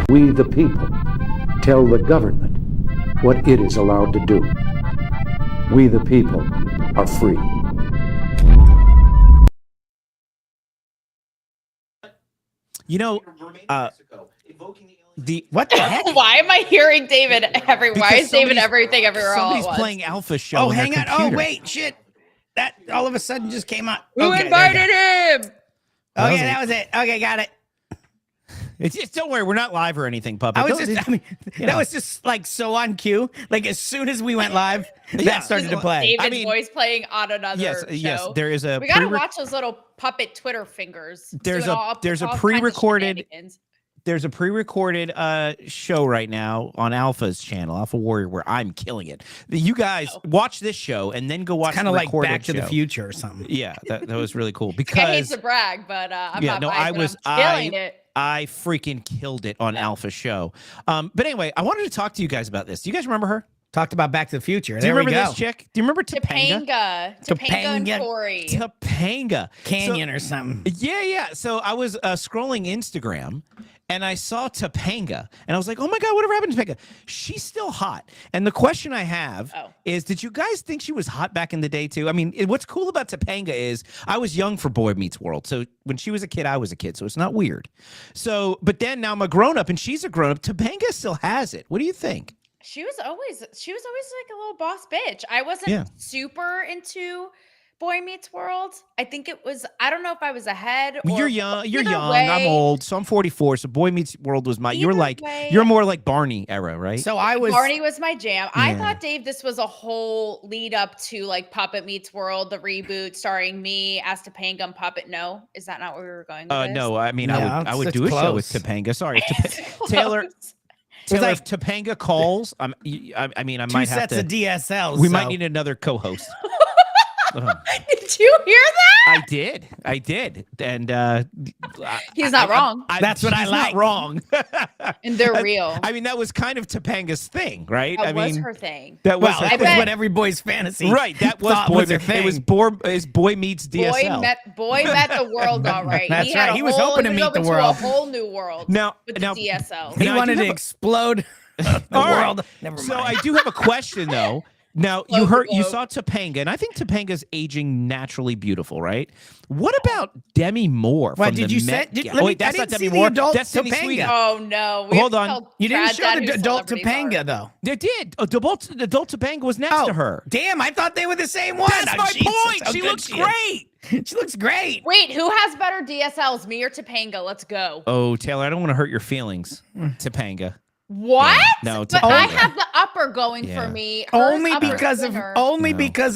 We, the people, tell the government what it is allowed to do. We, the people, are free. You know, what the heck? Why am I hearing David everywhere? Why is David everything everywhere all at Somebody's once? playing Alpha Show. Oh, on their hang on. computer. Oh, wait, shit. That all of a sudden just came out. Who Okay, invited him? Okay, that was it. Okay, got it. It's just, don't worry, we're not live or anything, puppet. That was just like so on cue. Like as soon as we went live, that started to play. David's voice playing on another show. Yes, there is a. We gotta watch those little puppet Twitter fingers. There's a pre-recorded. There's a pre-recorded show right now on Alpha's channel, Alpha Warrior, where I'm killing it. You guys watch this show and then go watch kind the of like recorded Back to the show. Future or something. Yeah, that was really cool because I hate to brag, but I'm not biased, I'm killing it. I freaking killed it on Alpha Show. But anyway, I wanted to talk to you guys about this. Do you guys remember her? Talked about Back to the Future. Do you remember this chick? Do you remember Topanga? Topanga and Tori. Topanga. Canyon or something. Yeah. So I was scrolling Instagram and I saw Topanga and I was like, oh my God, whatever happened to Topanga? She's still hot. And the question I have is, did you guys think she was hot back in the day too? I mean, what's cool about Topanga is I was young for Boy Meets World. So when she was a kid, I was a kid. So it's not weird. So, but then now I'm a grown up and she's a grown up. Topanga still has it. What do you think? She was always like a little boss bitch. I wasn't super into Boy Meets World. I think it was, I don't know if I was ahead. You're young. I'm old. So I'm 44. So Boy Meets World was you're more like Barney era, right? So Barney was my jam. Yeah. I thought, Dave, this was a whole lead up to like Puppet Meets World, the reboot starring me as Topanga and Puppet. No, is that not where we were going with this? No, I mean, I would do a show with Topanga. Sorry, Taylor, if Topanga calls, I mean, I might have to. 2 sets of DSLs. We might need another co-host. Did you hear that? I did. And he's not wrong. That's what I like. Not wrong. And they're real. I mean, that was kind of Topanga's thing, right? That was her thing. That was what every boy's fantasy. Right. That was their thing. It was Boy Meets DSL. Boy met the world, all right. That's right. He was hoping to meet the world. A whole new world. Now, with the DSL. He wanted to explode the world. Never mind. So I do have a question though. Now, you saw Topanga, and I think Topanga's aging naturally beautiful, right? What about Demi Moore? What did you say? Wait, that's not Demi Moore. That's Topanga. Oh no! Hold on. You didn't show the adult Topanga though. They did. Adult Topanga was next to her. Damn! I thought they were the same one. That's my point. She looks great. She looks great. Wait, who has better DSLs, me or Topanga? Let's go. Oh, Taylor, I don't want to hurt your feelings. Topanga. What? Yeah, no, but I have the upper going for me. Only because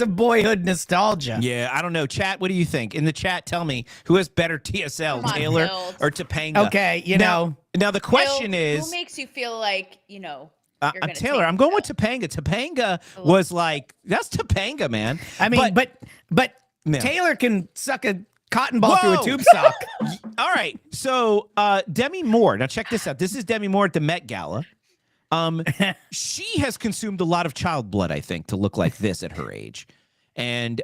of boyhood nostalgia. Yeah, I don't know. Chat, what do you think? In the chat, tell me who has better TSL, Taylor or Topanga? Okay, Now the question is, who makes you feel like Taylor, I'm going with Topanga. Topanga was like, that's Topanga, man. I mean, but Taylor can suck a cotton ball through a tube sock. All right. So Demi Moore. Now check this out. This is Demi Moore at the Met Gala. She has consumed a lot of child blood, I think, to look like this at her age. And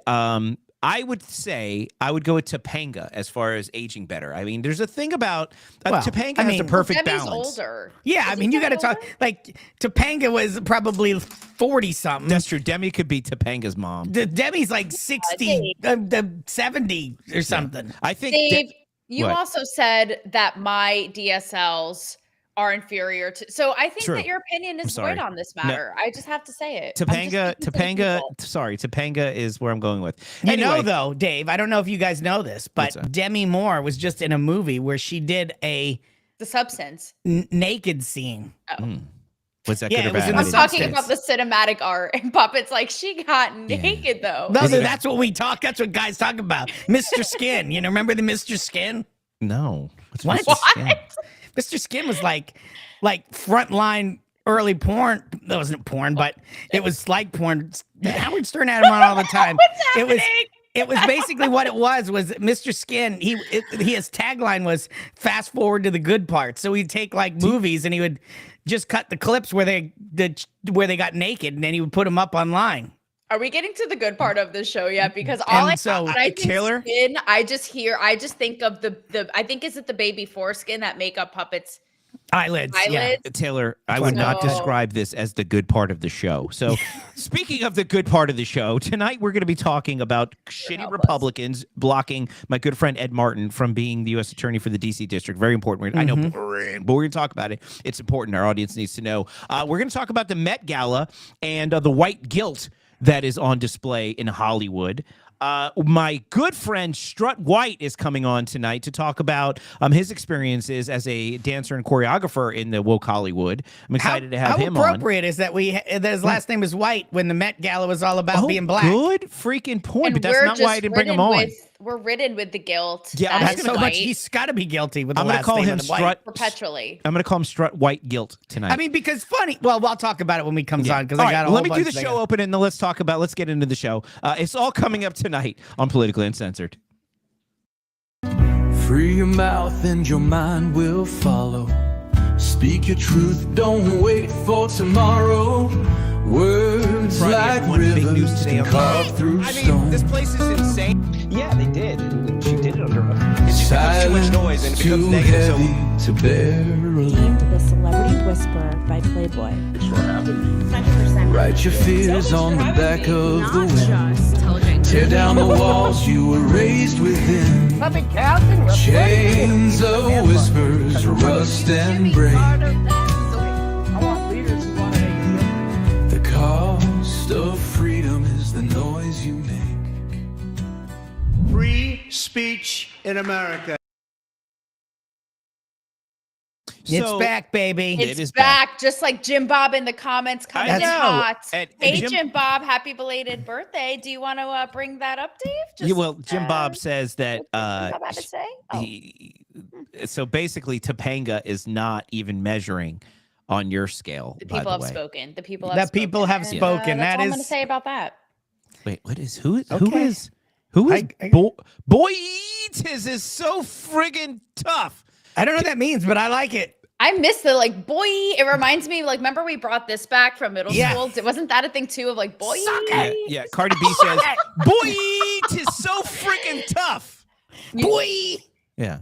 I would say I would go with Topanga as far as aging better. I mean, there's a thing about Topanga has the perfect Demi's balance. Older. Yeah, I mean, you got to talk like Topanga was probably 40 something. That's true. Demi could be Topanga's mom. Demi's like 60, 70 or something. Yeah. I think Dave, you also said that my DSLs are inferior to. So I think that your opinion is right on this matter. No. I just have to say it. Topanga is where I'm going with. You know, though, Dave, I don't know if you guys know this, but Demi Moore was just in a movie where she did The Substance naked scene. Oh. Was that good or bad? I'm talking about the cinematic art, and Puppet's like, she got naked though. No, that's what we talk. That's what guys talk about. Mr. Skin. You know, remember the Mr. Skin? No. What? Mr. Skin was like frontline early porn. That wasn't porn, but it was like porn. Howard Stern had him on all the time. It was basically what it was Mr. Skin. His tagline was fast forward to the good parts. So he'd take like movies and he would just cut the clips where they got naked, and then he would put them up online. Are we getting to the good part of the show yet? Because Taylor, skin, I just think of the I think is it the baby foreskin that makeup Puppets Eyelids. Yeah. Eyelids? Taylor, I would not No. describe this as the good part of the show. So, speaking of the good part of the show, tonight we're going to be talking about shitty help us. Republicans blocking my good friend Ed Martin from being the U.S. Attorney for the D.C. District. Very important. I know, but we're going to talk about it. It's important. Our audience needs to know. We're going to talk about the Met Gala and the white guilt that is on display in Hollywood. My good friend Strut White is coming on tonight to talk about his experiences as a dancer and choreographer in the woke Hollywood. I'm excited to have him on. How appropriate is that that his last name is White when the Met Gala was all about being black? Good freaking point, And but that's not why I didn't bring him on. We're ridden with the guilt. Yeah, I'm that just is So gonna much. white He's got to be guilty with the I'm going to last call name him of the White. Strut. perpetually. I'm going to call him Strut White Guilt tonight. I mean, because funny. Well, we'll talk about it when we comes on because All I got right, a whole let me do bunch the to show go. open and then let's get into the show. It's all coming up tonight on Politically Uncensored. Free your mouth and your mind will follow. Speak your truth, don't wait for tomorrow. Words Friday, like one big news rivers today can on carve through stone. place is insane. Yeah, they did. She did it under oath. It just becomes too much noise and it becomes too negative. So heavy to bear alone. Deemed the Celebrity Whisperer by Playboy. 100%. Write your fears on the back of the Not wind. just television. Tear down the walls you were raised within. Chains of whispers rust and break. The cost of freedom is the noise you make. Free speech in America. It's So- back, baby. It It's is back, just like Jim Bob in the comments coming in know. hot. And Hey, Jim- Jim Bob, happy belated birthday. Do you want to bring that up, Dave? Yeah, well, Jim Bob says that Jim Bob had to say? Oh. so basically Topanga is not even measuring on your scale. The by people the have way. spoken. The people The have spoken. people have And, spoken. That's That all I'm is- going to say about that. Wait, what is who Okay. is I- Boy Eats is so friggin' tough. I don't know what that means, but I like it. I miss the like boy. It reminds me like remember we brought this back from middle Yeah. school. Wasn't that a thing too of like boy? Yeah, Cardi B says Boy Eats is so friggin' tough. Boy. Yeah.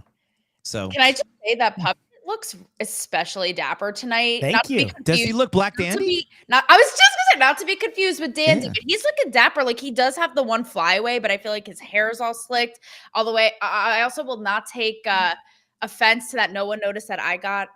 So Can I just say that Puppet looks especially dapper tonight? Thank Not to be you. does confused- he look Black not to Dandy? be- not- I was just gonna say not to be confused with Dandy, Yeah. but he's looking dapper. Like he does have the one flyaway, but I feel like his hair is all slicked all the way. I also will not take offense to that. No one noticed that I got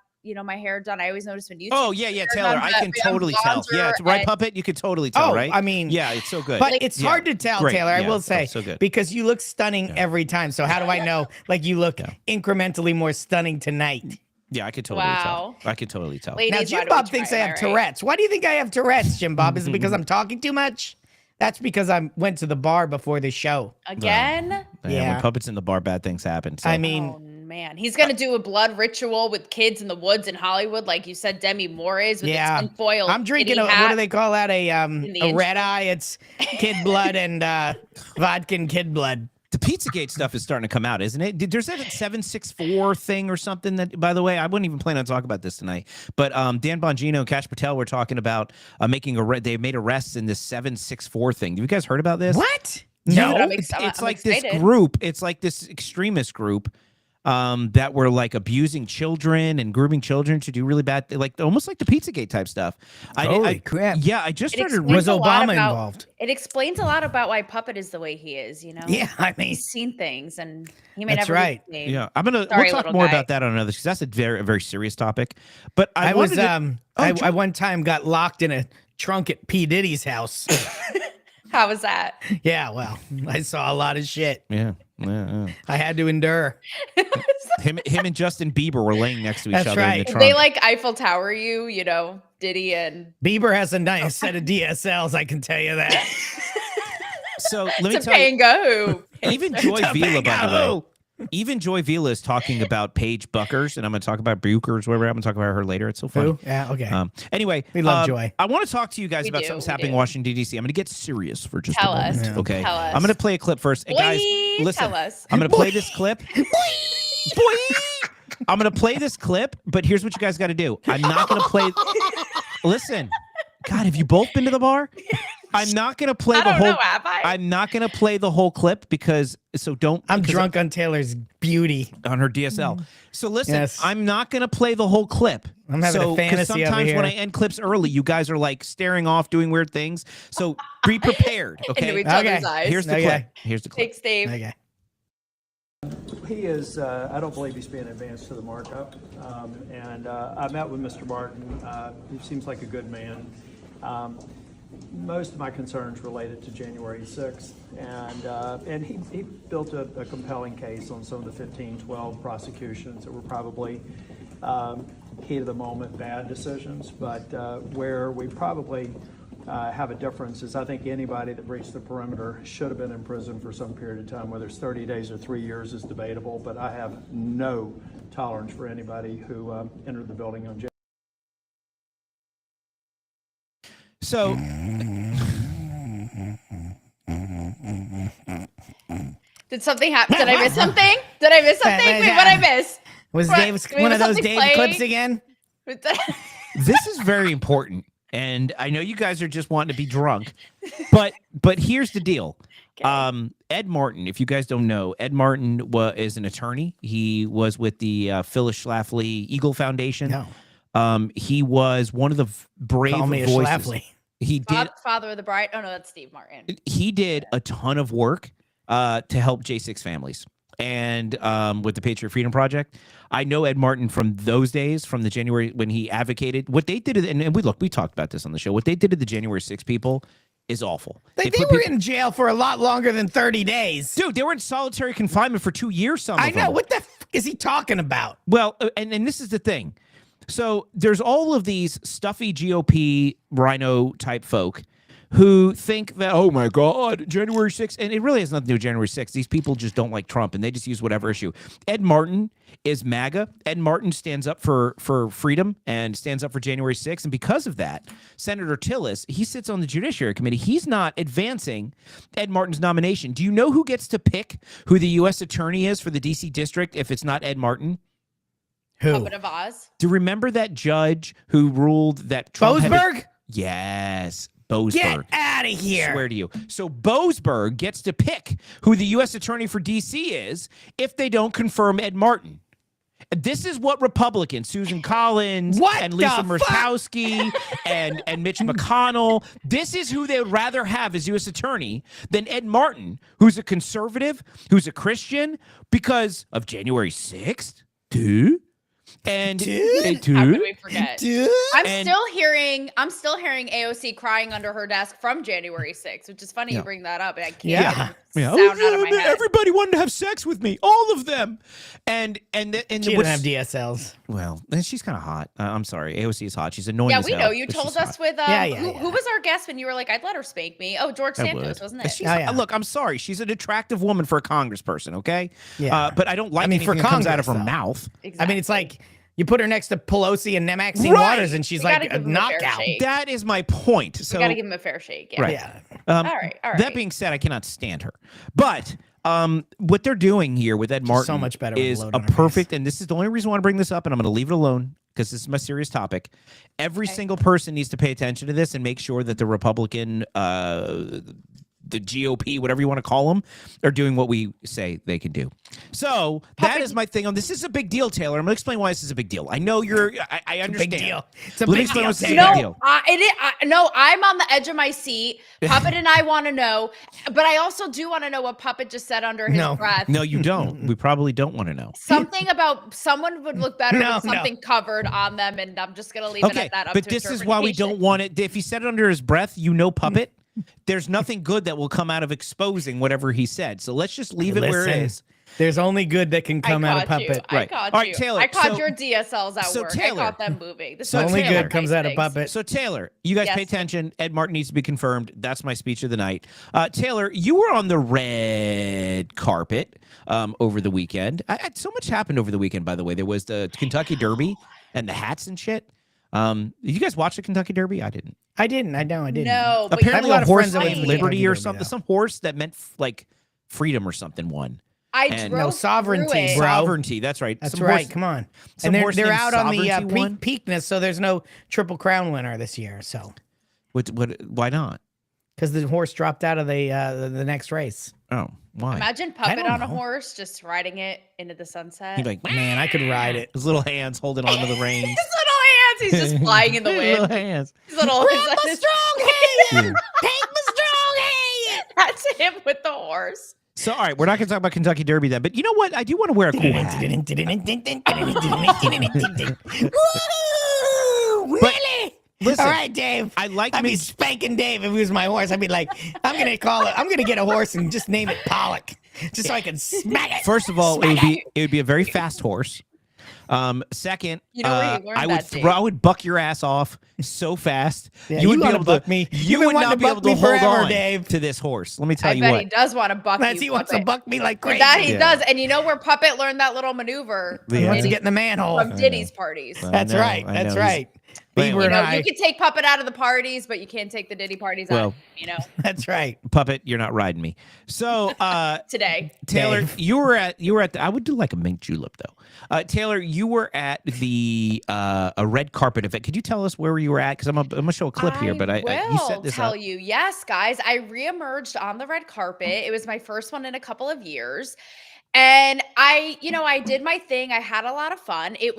my hair done. I always notice when you. Oh yeah, Taylor. I can totally tell. Yeah, it's right, Puppet. You can totally tell, Oh, right? I mean, yeah, it's so good. But it's Yeah. hard to tell, Great. Taylor. I Yeah. will Oh, say, so good. because you look stunning Yeah. every time. So how do I know? Like you look incrementally more stunning tonight. Yeah, I could totally Wow. tell. I could totally tell. Ladies, Now, why Jim do we Bob try? thinks I Am have right? Tourette's. Why do you think I have Tourette's, Jim Bob? Is it because I'm talking too much? That's because I went to the bar before the show. Again. Yeah. When Puppet's in the bar, bad things happen. So. I mean, Oh man, he's gonna do a blood ritual with kids in the woods in Hollywood, like you said. Demi Moore is with yeah. the tinfoil. I'm drinking kitty what hat. do they call that? A the red eye. It's kid blood and vodka and kid blood. The Pizzagate stuff is starting to come out, isn't it? There's that 764 thing or something that, by the way, I wouldn't even plan on talking about this tonight. But Dan Bongino and Kash Patel were talking about they made arrests in this 764 thing. Have you guys heard about this? What? No, I'm it's I'm like this excited. group. It's like this extremist group that were like abusing children and grooming children to do really bad, like almost like the Pizzagate type stuff. Holy crap. Yeah, I just It started. explains Was a lot Obama about- involved? It explains a lot about why Puppet is the way he is. Yeah, I mean, He's seen things, and he may That's never. be right. the same. Yeah, Sorry, we'll talk little more guy. about that on another because that's a very serious topic. But I I was wanted to- I one time got locked in a trunk at P. Diddy's house. How was that? Yeah, well, I saw a lot of shit. yeah. I had to endure. Him and Justin Bieber were laying next to each That's other in right. the Did trunk. they like Eiffel Tower you, Diddy and Bieber has a nice set of DSLs, I can tell you that. So let me tell you, Topanga. Who? even Joy Vila, by the way, Topanga. even Joy Vila is talking about Paige Buckers, and I'm going to talk about Buchers, whatever. I'm going to talk about her later. It's so funny. Who? Yeah, okay. Anyway, We love Joy. I want to talk to you guys We about do, something's we happening in do. Washington, D.C. I'm going to get serious for just Tell a moment. us. Yeah. Okay. Tell us. I'm going to play a clip first. Hey, guys, Boy, listen. tell us. I'm going to play this clip. Boy! I'm going to play this clip, but here's what you guys got to do. I'm not going to play. Listen. God, have you both been to the bar? I'm not gonna play I the don't whole. know, have I? I'm not gonna play the whole clip because don't. I'm because drunk on Taylor's beauty. on her DSL. So listen, Yes. I'm not gonna play the whole clip. I'm having a 'cause fantasy over sometimes when I here. end clips early, you guys are like staring off, doing weird things. So be prepared. Into Okay. each other's Okay. eyes. Here's the Okay. clip. Here's the clip. Thanks, Dave. Okay. He is, I don't believe he's being advanced to the markup. I met with Mr. Martin. He seems like a good man. Most of my concerns related to January 6th. And he built a compelling case on some of the 15-12 prosecutions that were probably heat of the moment bad decisions. But where we probably have a difference is I think anybody that breached the perimeter should have been in prison for some period of time, whether it's 30 days or 3 years is debatable, but I have no tolerance for anybody who entered the building on January. So Did something happen? Did I miss something? Did I miss something? Wait, what did I miss? Was What- Dave wait, one was of those something Dave clips playing? again? this is very important, and I know you guys are just wanting to be drunk, but here's the deal. Ed Martin, if you guys don't know, Ed Martin is an attorney. He was with the Phyllis Schlafly Eagle Foundation. No. He was one of the brave Call me a voices. Schlafly. He did. Father of the Bride. Oh no, that's Steve Martin. He did a ton of work to help J6 families and with the Patriot Freedom Project. I know Ed Martin from those days, from the January when he advocated what they did, and we talked about this on the show. What they did to the January 6 people is awful. They put were people- in jail for a lot longer than 30 days. Dude, they were in solitary confinement for 2 years. Some of I know. them. What the is he talking about? Well, and this is the thing. So there's all of these stuffy GOP rhino type folk who think that, oh my God, January 6th, and it really has nothing to do with January 6th. These people just don't like Trump and they just use whatever issue. Ed Martin is MAGA. Ed Martin stands up for freedom and stands up for January 6th. And because of that, Senator Tillis, he sits on the Judiciary Committee. He's not advancing Ed Martin's nomination. Do you know who gets to pick who the U.S. attorney is for the D.C. district if it's not Ed Martin? Who? Puppet of Oz. Do you remember that judge who ruled that Trump had Boasberg? Yes, Boasberg. Get out of here. Swear to you. So Boasberg gets to pick who the U.S. attorney for D.C. is if they don't confirm Ed Martin. This is what Republicans, Susan Collins and Lisa Murkowski and Mitch McConnell, this is who they would rather have as U.S. attorney than Ed Martin, who's a conservative, who's a Christian, because of January 6th, dude. And How could we forget? I'm still hearing AOC crying under her desk from January 6th, which is funny you bring that up. I can't sound out of my head. Everybody wanted to have sex with me, all of them, and She didn't have DSLs. Well, and she's kind of hot. I'm sorry, AOC is hot. She's annoying. Yeah, as we hell, know. You but told she's us hot. with who was our guest when you were like, I'd let her spank me. Oh, George Santos, wasn't it? She's, Look, I'm sorry. She's an attractive woman for a congressperson, okay? Yeah. But I don't like anything that comes out of her mouth. I mean, it's like you put her next to Pelosi and Maxine Right. Waters, and she's We gotta like a give him a fair knockout. shake. That is my point. So We got to give him a fair shake. Yeah. Right. Yeah. All right. That being said, I cannot stand her. But what they're doing here with Ed Martin so much better with a is load a on her perfect, and this is the only reason I want to bring this up, and I'm going to leave it alone because this is my serious topic. Every single person needs to pay attention to this and make sure that the Republican, the GOP, whatever you want to call them, are doing what we say they can do. So that is my thing on this. Is a big deal, Taylor. I'm going to explain why this is a big deal. I know I understand. Big deal. It's a Let me big explain deal. why this is a Taylor. big deal. No, I'm on the edge of my seat. Puppet and I want to know, but I also do want to know what Puppet just said under his breath. No, you don't. We probably don't want to know. Something about someone would look better No, with something covered on them, and I'm just going to leave it Okay, at that. Up but to this is why we don't want it. If he said it under his breath, Puppet, there's nothing good that will come out of exposing whatever he said. So let's just leave it where it Listen, is. There's only good that can come out of Puppet. I caught All right, you. Taylor, I caught so- your DSLs at so work. Taylor- I caught them moving. This so is Only Taylor- good comes out of Puppet. So Taylor, you guys Yes. pay attention. Ed Martin needs to be confirmed. That's my speech of the night. Taylor, you were on the red carpet over the weekend. So much happened over the weekend, by the way. There was the Kentucky Derby and the hats and shit. Did you guys watch the Kentucky Derby? I didn't. I didn't. No, but Apparently, I a have a lot of horse friends that went named to the Liberty Kentucky or Derby, something. though. Some horse that meant like freedom or something won. I And- drove No, sovereignty, through it. bro. Sovereignty. That's right. That's Some right. horse- Come on. some And they're horse named out on the Sovereignty won? Preakness, so there's no Triple Crown winner this year. So What? Why not? Because the horse dropped out of the next race. Oh, why? Imagine I Puppet don't on a know. horse just riding it into the sunset. He'd be like, Man, I could ride it. his little hands holding onto the reins. His little hands, he's just flying in the His little wind. hands. His little Grab my strong hand! Take my strong hand! That's him with the horse. So, all right, we're not going to talk about Kentucky Derby then, but you know what? I do want to wear a cool hat. Woo! Really? Listen, All right, Dave. I like I'd be spanking Dave if he was my horse. I'd be like, I'm gonna get a horse and just name it Pollock, just so I can smack it. First of all, it would be a very fast horse. Second, You know where you learned I would that, Dave? I would buck your ass off so fast. Yeah, you would you be wanna able buck to me. You You've been would wanting not to be able buck to me hold forever, on Dave. to this horse. Let me tell I you bet what. he does want to buck That's you. he wants to Puppet. buck me like crazy. That he Yeah. does. And you know where Puppet learned that little maneuver? He wants to Yeah. get in the manhole. From Diddy's parties. That's I know, right. I That's know. right. But Bieber anyway. and You know, I. you can take Puppet out of the parties, but you can't take the Diddy parties Well, out, you know, That's right. Puppet, you're not riding me. So, today. Taylor, Dave. you were at I would do like a mink julep though. Taylor, you were at the a red carpet event. Could you tell us where you were at? Because I'm gonna show a clip here, but will you set this tell up. you. Yes, guys, I reemerged on the red carpet. It was my first one in a couple of years. And I did my thing. I had a lot of fun. It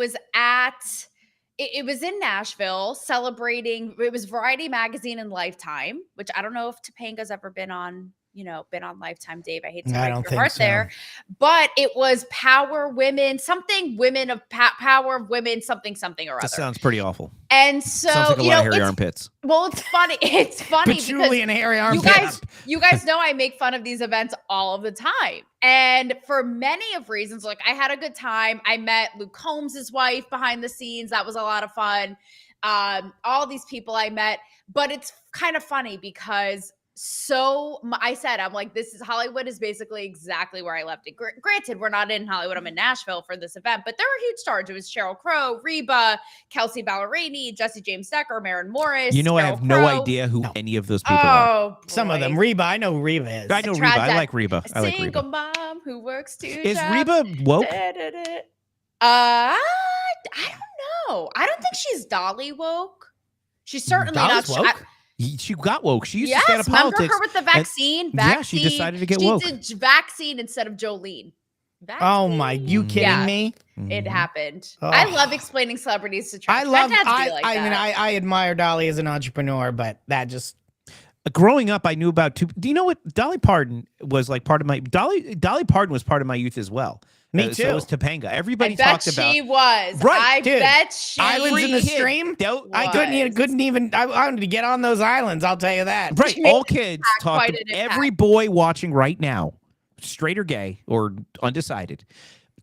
was in Nashville celebrating, it was Variety Magazine and Lifetime, which I don't know if Topanga's ever been on Lifetime, Dave. I hate to I break don't your think heart so. there. But it was Power Women, something women of Power of Women, something or That other. sounds pretty awful. And so, Sounds like a lot of hairy armpits. well, it's funny. It's funny Patchouli because and hairy you armpits. guys know I make fun of these events all of the time. And for many of reasons, like I had a good time. I met Luke Combs' wife behind the scenes. That was a lot of fun. All these people I met, but it's kind of funny because I'm like, this is Hollywood is basically exactly where I left it. Granted, we're not in Hollywood. I'm in Nashville for this event, but there were huge stars. It was Sheryl Crow, Reba, Kelsey Ballerini, Jesse James Decker, Maren Morris. You know, I Sheryl have no Crow. idea who any of those people are. Oh, Some of them. boy. Reba. I know who Reba is. I know Reba. Tried I that. like Reba. I like Single Reba. mom who works two Is jobs. Reba woke? I don't know. I don't think she's Dolly woke. She's certainly Dolly's not. woke? She got woke. She used Yes, to stay out of remember politics. her with the and- vaccine? yeah, she decided to get she woke. did vaccine instead of Jolene. Oh my! You kidding Yeah. me? It happened. Oh. I love explaining celebrities to try. I love. It has to be I like mean, that. I admire Dolly as an entrepreneur, but that just Growing up, I knew about two. Do you know what Dolly Parton was like? Part of my Dolly Parton was part of my youth as well. Me So too. was Topanga. I Everybody bet talked about. she was. Right, I dude. bet she. Islands in the Free kid. Stream. Don't- I couldn't even. I wanted to get on those islands. I'll tell you that. Right, all kids quite talked. an impact. Every boy watching right now, straight or gay or undecided,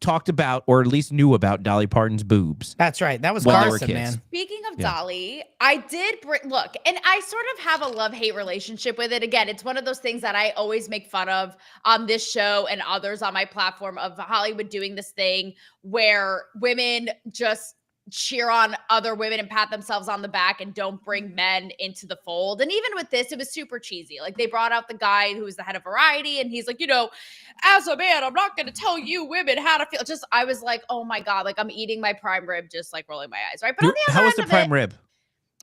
talked about or at least knew about Dolly Parton's boobs. That's right. That was When they were Carson, kids. man. Speaking of Yeah. Dolly, I did look, and I sort of have a love-hate relationship with it. Again, it's one of those things that I always make fun of on this show and others on my platform of Hollywood doing this thing where women just cheer on other women and pat themselves on the back and don't bring men into the fold. And even with this, it was super cheesy. Like they brought out the guy who was the head of Variety and he's like, as a man, I'm not going to tell you women how to feel. Just, I was like, oh my God, like I'm eating my prime rib, just like rolling my eyes. Right. But on the other How was end the of prime it, rib?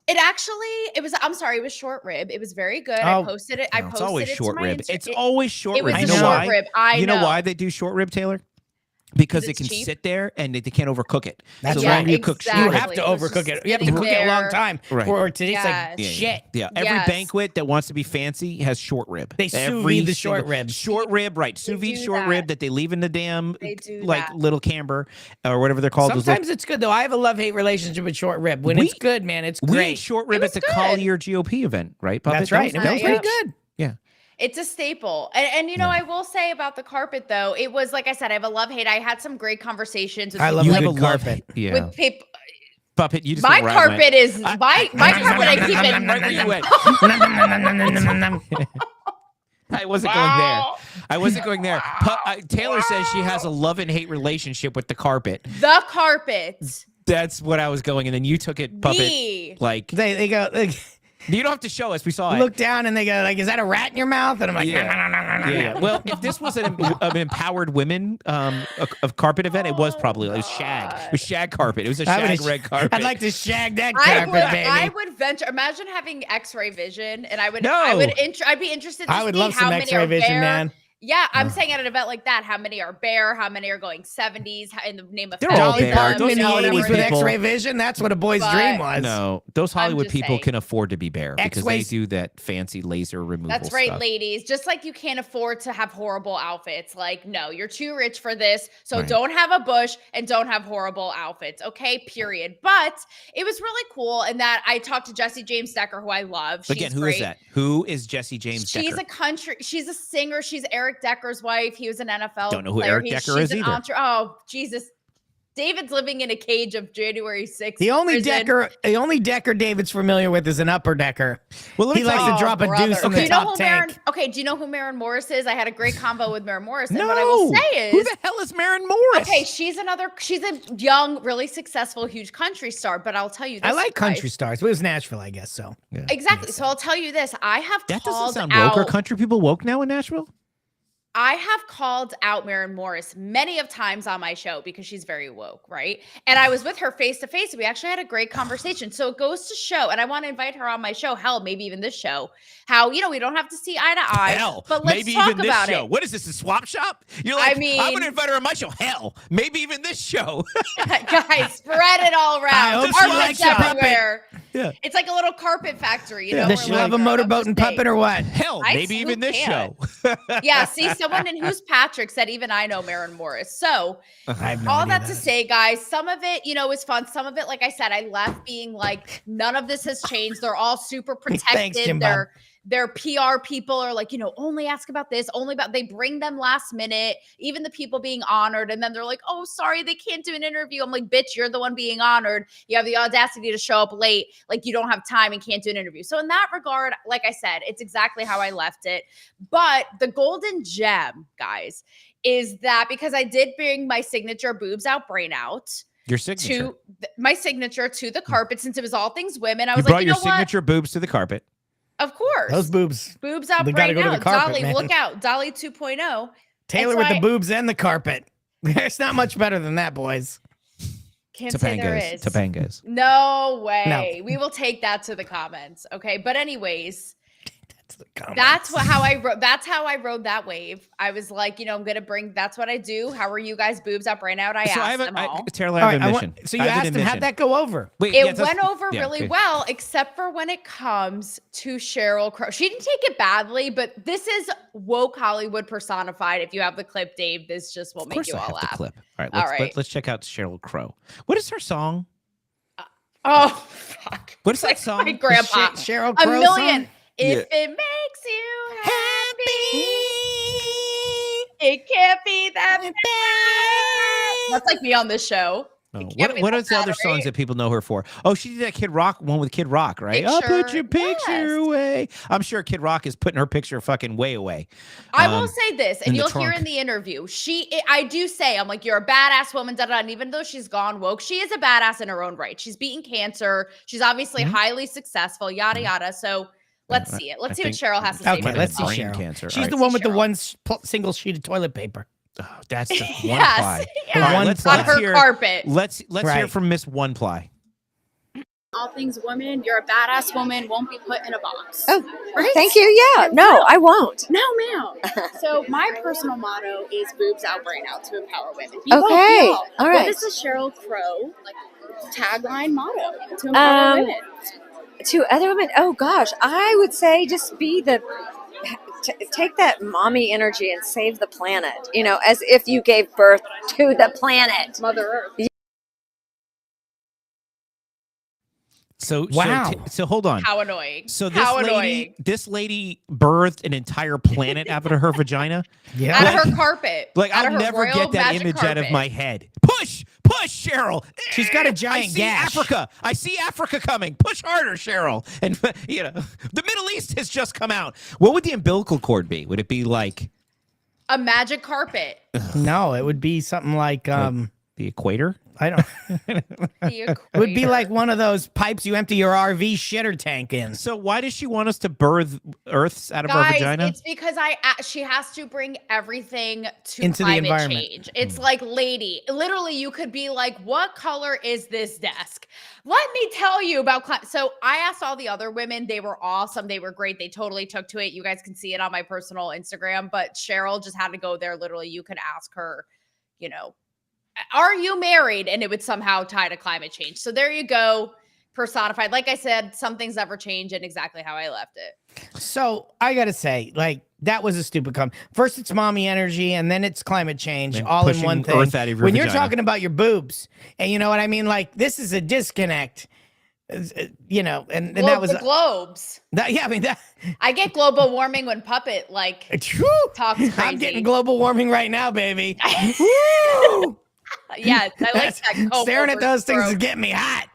it was short rib. It was very good. I Oh, posted it. No, it's always short rib. It's It always short it was rib. I You a know know short why? rib. I You know know why they do short rib, Taylor? Because Because it it's can cheap? sit there and they can't overcook it. That's so right. longer you cook exactly. You short have rib. to It was overcook just it. You have to sitting cook it a long there. time, Right. or it tastes Yes. like shit. Yeah, every Yes. banquet that wants to be fancy has short rib. They sous Every vide the short single- ribs. Short rib, right? Sous vide do short that. rib that they leave in the damn They do like that. little camber or whatever they're called. those Sometimes it's good though. I have a love-hate relationship with short rib. When We- it's good, man, it's little, we great. ate short rib It at the was good. Collier GOP event, right? Puppet? That's right. That It was, was that was pretty yeah. good. Yeah. It's a staple. And you know, I will say about the carpet though, it was like I said, I have a love-hate. I had some great conversations with I people love You a have a good love. carpet. Yeah. with people. Puppet, you just My went where I went. carpet is my carpet. I keep it. Right where you went. I wasn't going there. I wasn't going there. Taylor says she has a love and hate relationship with the carpet. The carpet. That's what I was going, and then you took it, Puppet. Me. Like They go. You don't have to show us. We saw it. Look down and they go like, "Is that a rat in your mouth?" And I'm like, Yeah. Well, if this was an empowered women of carpet event, it was probably it was shag. It was shag carpet. It was a shag red carpet. I'd like to shag that carpet, baby. I would venture. Imagine having X-ray vision, and I'd be interested. I would love some X-ray vision, man. Yeah, I'm saying at an event like that, how many are bare? How many are going 70s in the name of They're all Dolly bare. Parton Those in the Hollywood 80s with people- X-ray vision. That's what a boy's dream was. No, those Hollywood just people saying. can afford to be bare because they X-rays- do that fancy laser removal That's right, stuff. ladies. Just like you can't afford to have horrible outfits. Like, no, you're too rich for this. So Right. don't have a bush and don't have horrible outfits. Okay, period. But it was really cool in that I talked to Jessie James Decker, who I love. She's Again, who great. is that? Who is Jessie James She's Decker? she's a singer. She's Eric Decker's wife. He was an NFL Don't know who player. Eric Decker is she's an either. Oh, Jesus. David's living in a cage of January 6th. The only prison. Decker David's familiar with is an upper decker. Well, let me He likes tell to drop a brother. deuce in Do the you know top who tank. do you know who Maren Morris is? I had a great convo with Maren Morris. And No. what I will say is, who the hell is Maren Morris? okay, she's a young, really successful, huge country star. But I'll tell you this. I like guys. country stars. But it was Nashville, I guess. So Exactly. So I'll tell you this. I have That doesn't called sound woke. Are out. country people woke now in Nashville? I have called out Maren Morris many of times on my show because she's very woke, right? And I was with her face to face. We actually had a great conversation. So it goes to show, and I want to invite her on my show, hell, maybe even this show, how, we don't have to see eye to eye. Hell, but let's maybe talk even this about show. it. What is this, a swap shop? You're like, I mean- I'm going to invite her on my show. Hell, maybe even this show. Guys, spread it all I around. hope she Carpets likes your puppet. everywhere. Yeah. It's like a little carpet factory, you know? does where she like- love a I'm motorboat just and saying. puppet or what? Hell, I maybe even this can. show. Yeah, see, someone in Who's Patrick said even I know Maren Morris. So I have no all idea that to say, guys, some of it, is fun. Some of it, like I said, I left being like, none of this has changed. They're all super protected. Thanks, Jim Bob. Their PR people are like, only ask about this, they bring them last minute, even the people being honored. And then they're like, oh, sorry, they can't do an interview. I'm like, bitch, you're the one being honored. You have the audacity to show up late. Like you don't have time and can't do an interview. So in that regard, like I said, it's exactly how I left it. But the golden gem, guys, is that because I did bring my signature boobs out, brain out. Your signature. My signature to the carpet, since it was all things women. I You was brought like, you your know what? signature boobs to the carpet. Of course. Those boobs. Boobs out They gotta right go to now. the carpet, Dolly, man. look out. Dolly 2.0. Taylor And with so the I- boobs and the carpet. It's not much better than that, boys. Can't say there Topangas. is. Topangas. No way. We will take that to the comments. Okay. But anyways, that's how I rode that wave. I was like, I'm gonna bring. That's what I do. How are you guys? Boobs up right now. I So asked them all. Taylor, All I have right, a mission. so you I have an asked him, how'd admission. that go over? Wait, It yeah, went over yeah, really okay. well, except for when it comes to Sheryl Crow. She didn't take it badly, but this is woke Hollywood personified. If you have the clip, Dave, this just will Of make course you I all have laugh. the clip. All right, All let's, right. let's check out Sheryl Crow. What is her song? Oh, fuck. What is that Like song? my grandpa. Cheryl A Crow million. song? If it makes you happy, it can't be that bad. That's like me on this show. Oh, It can't be what that are the other bad, songs right? that people know her for? Oh, she did that Kid Rock one with Kid Rock, right? I'll put your picture yes. away. I'm sure Kid Rock is putting her picture fucking way away. I will say this, in and the you'll hear trunk. in the interview. I do say, I'm like, you're a badass woman, da da. And even though she's gone woke, she is a badass in her own right. She's beaten cancer. She's obviously highly successful, yada yada. So let's see it. Let's see what Cheryl has to say. Okay, about let's this see song. brain Cheryl. cancer. She's All the right. one with the Cheryl. one single sheet of toilet paper. Oh, that's the one Yes, ply. yes. All right, One let's, ply. On let's her hear. carpet. Let's hear Right. from Miss One Ply. All things woman, you're a badass woman, won't be put in a box. Oh, right? thank you. Yeah, no, I won't. No, ma'am. So my personal motto is boobs out, brain out to empower women. You Okay, both know. all right. What is the Sheryl Crow tagline motto to empower women? To other women, oh gosh, I would say just be take that mommy energy and save the planet. As if you gave birth to the planet. Mother Earth. So Wow. So hold on. How annoying. So How annoying. this lady birthed an entire planet out of her vagina. Yeah. Out of her carpet. Like Out I'll of her never royal get that magic image out of carpet. my head. Push, Cheryl. She's got a I giant see gash. Africa. I see Africa coming. Push harder, Cheryl. And the Middle East has just come out. What would the umbilical cord be? Would it be like A magic carpet. No, it would be something like the equator? I don't. It would be like one of those pipes you empty your RV shitter tank in. So why does she want us to birth Earths out of Guys, our vagina? it's because she has to bring everything to into the climate environment. change. It's like, lady, literally, you could be like, "What color is this desk?" Let me tell you about climate. So I asked all the other women; they were awesome. They were great. They totally took to it. You guys can see it on my personal Instagram. But Cheryl just had to go there. Literally, you could ask her, you know, are you married? And it would somehow tie to climate change. So there you go, personified. Like I said, some things never change and exactly how I left it. So I got to say, like, that was a stupid comment. First, it's mommy energy, and then it's climate change, And all in pushing one thing. Earth out of your When you're vagina. talking about your boobs, and you know what I mean? Like, this is a disconnect. You know, and that was the globes. That, yeah, I mean that. I get global warming when Puppet talks crazy. I'm getting global warming right now, baby. Woo! Yes, I like that. Staring at those things is getting me hot.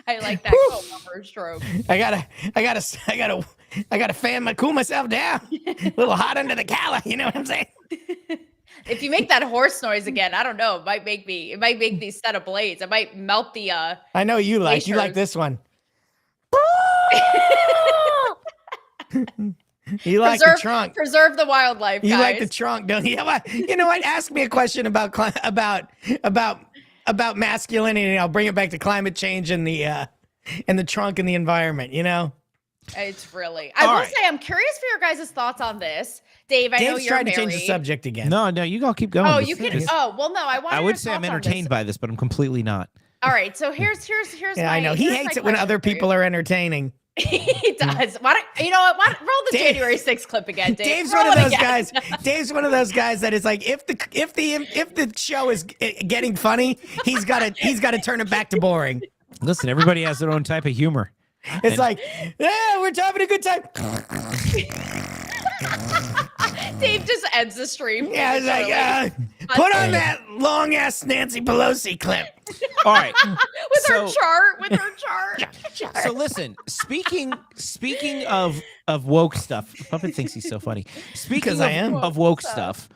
I like that comb-over stroke. I gotta cool myself down. A little hot under the collar. You know what I'm saying? If you make that horse noise again, I don't know. It might make these set of blades. It might melt the. I know you like glaciers. this one. You like the trunk. Preserve the wildlife. You guys. like the trunk, don't you? You know what? Ask me a question about masculinity, and I'll bring it back to climate change and the trunk and the environment. You know. It's really. I will say, I'm curious for your guys' thoughts on this, Dave. I know Dave's you're trying married. to change the subject again. No, you all keep going. Oh, you can. Oh, well, no. I would say I'm entertained by this, but I'm completely not. All right, so here's. Yeah, I know he hates it when other people are entertaining. He does. Why don't you know what? Roll the January 6th clip again, Dave. Dave's Roll one of it those again. guys. Dave's one of those guys that is like, if the show is getting funny, he's got to turn it back to boring. Listen, everybody has their own type of humor. It's like, yeah, we're having a good time. Dave just ends the stream. Yeah, it's like, put on that long ass Nancy Pelosi clip. All right, with her chart. So listen, speaking of woke stuff, Puppet thinks he's so funny. Speaking of woke stuff,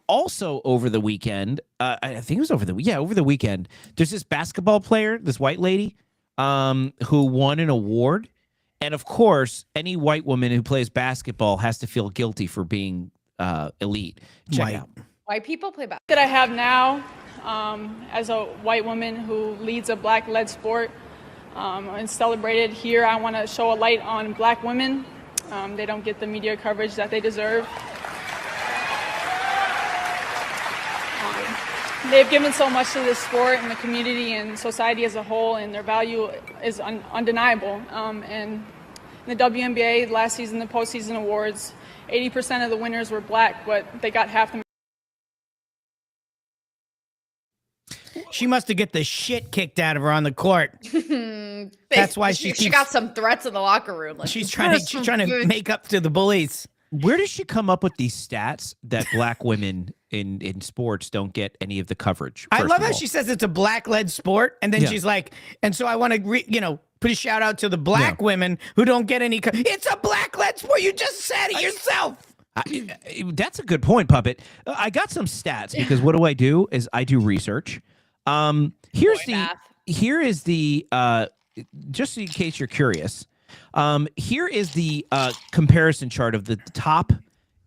also over the weekend, I think it was over the weekend. There's this basketball player, this white lady, who won an award, and of course, any white woman who plays basketball has to feel guilty for being elite. Check it out. White people play basketball. That I have now, as a white woman who leads a black-led sport and celebrated here, I want to show a light on black women. They don't get the media coverage that they deserve. They've given so much to this sport and the community and society as a whole, and their value is undeniable. And in the WNBA last season, the postseason awards, 80% of the winners were black, but they got half the. She must have get the shit kicked out of her on the court. That's why she got some threats in the locker room. Like, she's trying to make up to the bullies. Where does she come up with these stats that black women in sports don't get any of the coverage? I love how she says it's a black-led sport, and then she's like, and so I want to, put a shout out to the black women who don't get any. It's a black-led sport. You just said it yourself. That's a good point, Puppet. I got some stats because what do? Is I do research. Here is the just in case you're curious. Here is the comparison chart of the top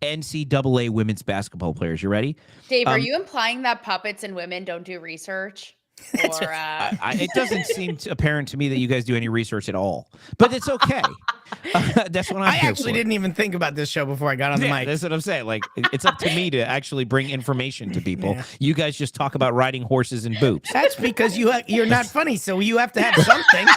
NCAA women's basketball players. You ready? Dave, are you implying that puppets and women don't do research? Or, it doesn't seem apparent to me that you guys do any research at all, but it's okay. That's what I actually didn't even think about this show before I got on the mic. That's what I'm saying. Like, it's up to me to actually bring information to people. Yeah. You guys just talk about riding horses and boobs. That's because you're not funny, so you have to have something.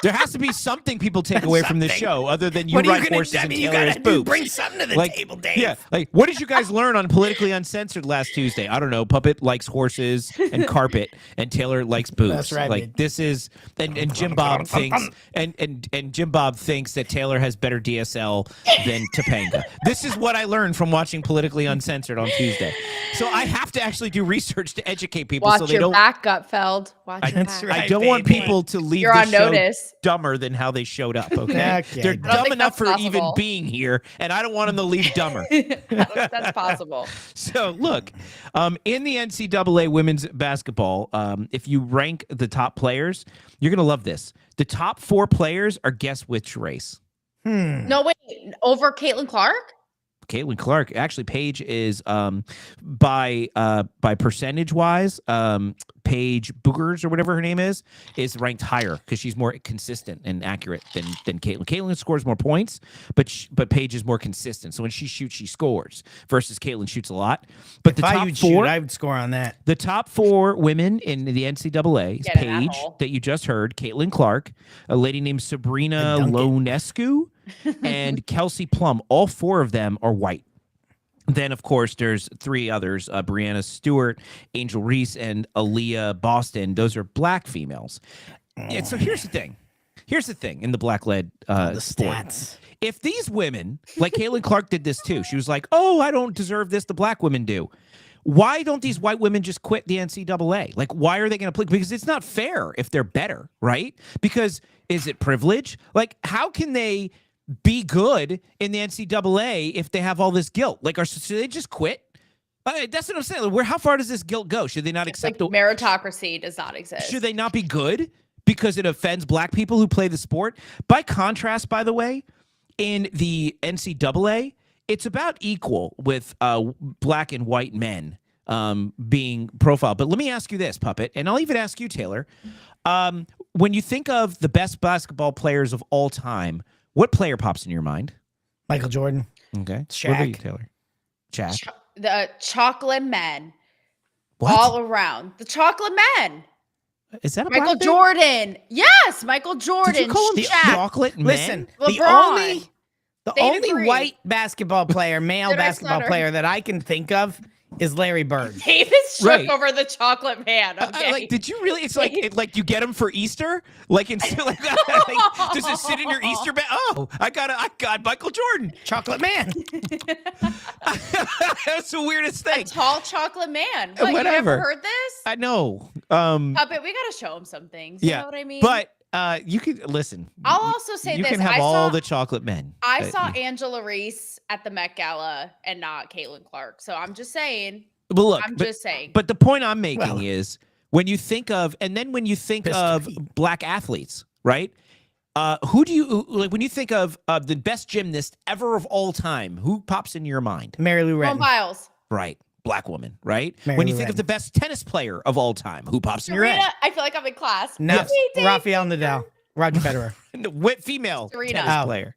There has to be something people take away from this show other than you ride horses and Taylor has boobs. Bring something to the table, Dave. Yeah, like what did you guys learn on Politically Uncensored last Tuesday? I don't know. Puppet likes horses and carpet, and Taylor likes boobs. That's right. Like this is, and Jim Bob thinks, and Jim Bob thinks that Taylor has better DSL than Topanga. This is what I learned from watching Politically Uncensored on Tuesday. So I have to actually do research to educate people. Watch so they your don't back, Gutfeld. Watch your back. I don't want people to leave. You're this on show notice. dumber than how they showed up. Okay, Okay. they're I don't dumb think enough that's for even possible. being here, and I don't want them to leave dumber. That's possible. So look, in the NCAA women's basketball, if you rank the top players, you're gonna love this. The top 4 players are guess which race? No, wait, over Caitlin Clark? Caitlin Clark. Actually, Paige is by percentage wise, Paige Boogers or whatever her name is ranked higher because she's more consistent and accurate than Caitlin. Caitlin scores more points, but Paige is more consistent. So when she shoots, she scores. Versus Caitlin shoots a lot. But the top 4, I would score on that. the top 4 women in the NCAA is Get in that Paige hole. that you just heard, Caitlin Clark, a lady named Sabrina Dunk it. Lonescu, and Kelsey Plum. All 4 of them are white. Then, of course, there's 3 others, Brianna Stewart, Angel Reese, and Aaliyah Boston. Those are black females. And so here's the thing. Here's the thing in the black-led The sport. stats. If these women, like Caitlin Clark did this too, she was like, oh, I don't deserve this, the black women do. Why don't these white women just quit the NCAA? Like, why are they going to play? Because it's not fair if they're better, right? Because is it privilege? Like, how can they be good in the NCAA if they have all this guilt? Like, should they just quit? That's what I'm saying. How far does this guilt go? Should they not accept Like, meritocracy does not exist. Should they not be good because it offends black people who play the sport? By contrast, by the way, in the NCAA, it's about equal with black and white men being profiled. But let me ask you this, Puppet, and I'll even ask you, Taylor. When you think of the best basketball players of all time, what player pops in your mind? Michael Jordan. Okay. Shaq. What about you, Taylor? Shaq. The chocolate men. What? All around. The chocolate men. Is that a Michael black thing? Jordan. Yes, Michael Jordan. Did you call him Shaq. chocolate men? Listen, LeBron. the David only Green. white basketball player, male Did I basketball stutter? player that I can think of is Larry Bird. David shook Right. over the chocolate man. Okay. Like, did you really? It's like you get them for Easter. Like, instead, like, does it sit in your Easter bag? Oh, I got Michael Jordan, Chocolate man. That's the weirdest a thing. tall chocolate man. What, Whatever. You ever heard this? I know. Puppet, we gotta show him some things. You know what I mean? But you can listen. I'll also say you this. can have I all saw, the chocolate men. I saw Angela Reese at the Met Gala and not Caitlin Clark. So I'm just saying. But look, I'm just saying. But the point I'm making Well. is when you think of, and then when you think of black athletes, right? Who do you like when you think of the best gymnast ever of all time? Who pops into your mind? Mary Lou Simone Retton. Biles. Right, black woman, right? Mary when you Lou think of Retton. the best tennis player of all time, who pops in your Serena, head? I feel like I'm in class. No, Ding. Rafael Nadal. Roger Federer. What female Serena. tennis Oh. player?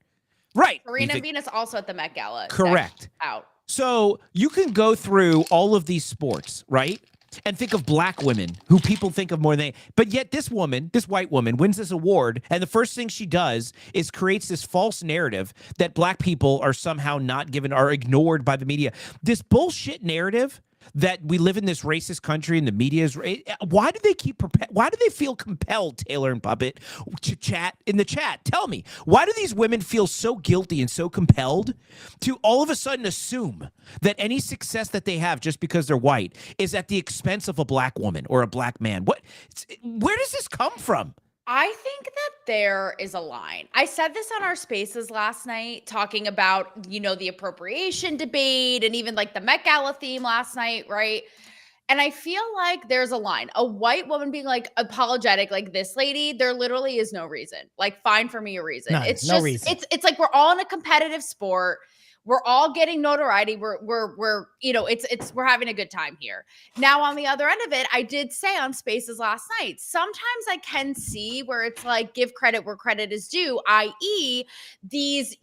Right. You Serena think- Venus also at the Met Gala. Correct. Out. So you can go through all of these sports, right? And think of black women who people think of more than but yet this woman, this white woman, wins this award, and the first thing she does is creates this false narrative that black people are somehow not given, are ignored by the media. This bullshit narrative that we live in this racist country and the media is. Why do they why do they feel compelled, Taylor and Puppet, to chat in the chat? Tell me, why do these women feel so guilty and so compelled to all of a sudden assume that any success that they have just because they're white is at the expense of a black woman or a black man? Where does this come from? I think that there is a line. I said this on our spaces last night, talking about, the appropriation debate and even like the Met Gala theme last night, right? And I feel like there's a line. A white woman being like apologetic, like this lady, there literally is no reason. Like, find for me a reason. None, It's no just, reason. it's like we're all in a competitive sport. We're all getting notoriety. We're having a good time here. Now, on the other end of it, I did say on Spaces last night, sometimes I can see where it's like, give credit where credit is due, i.e. these,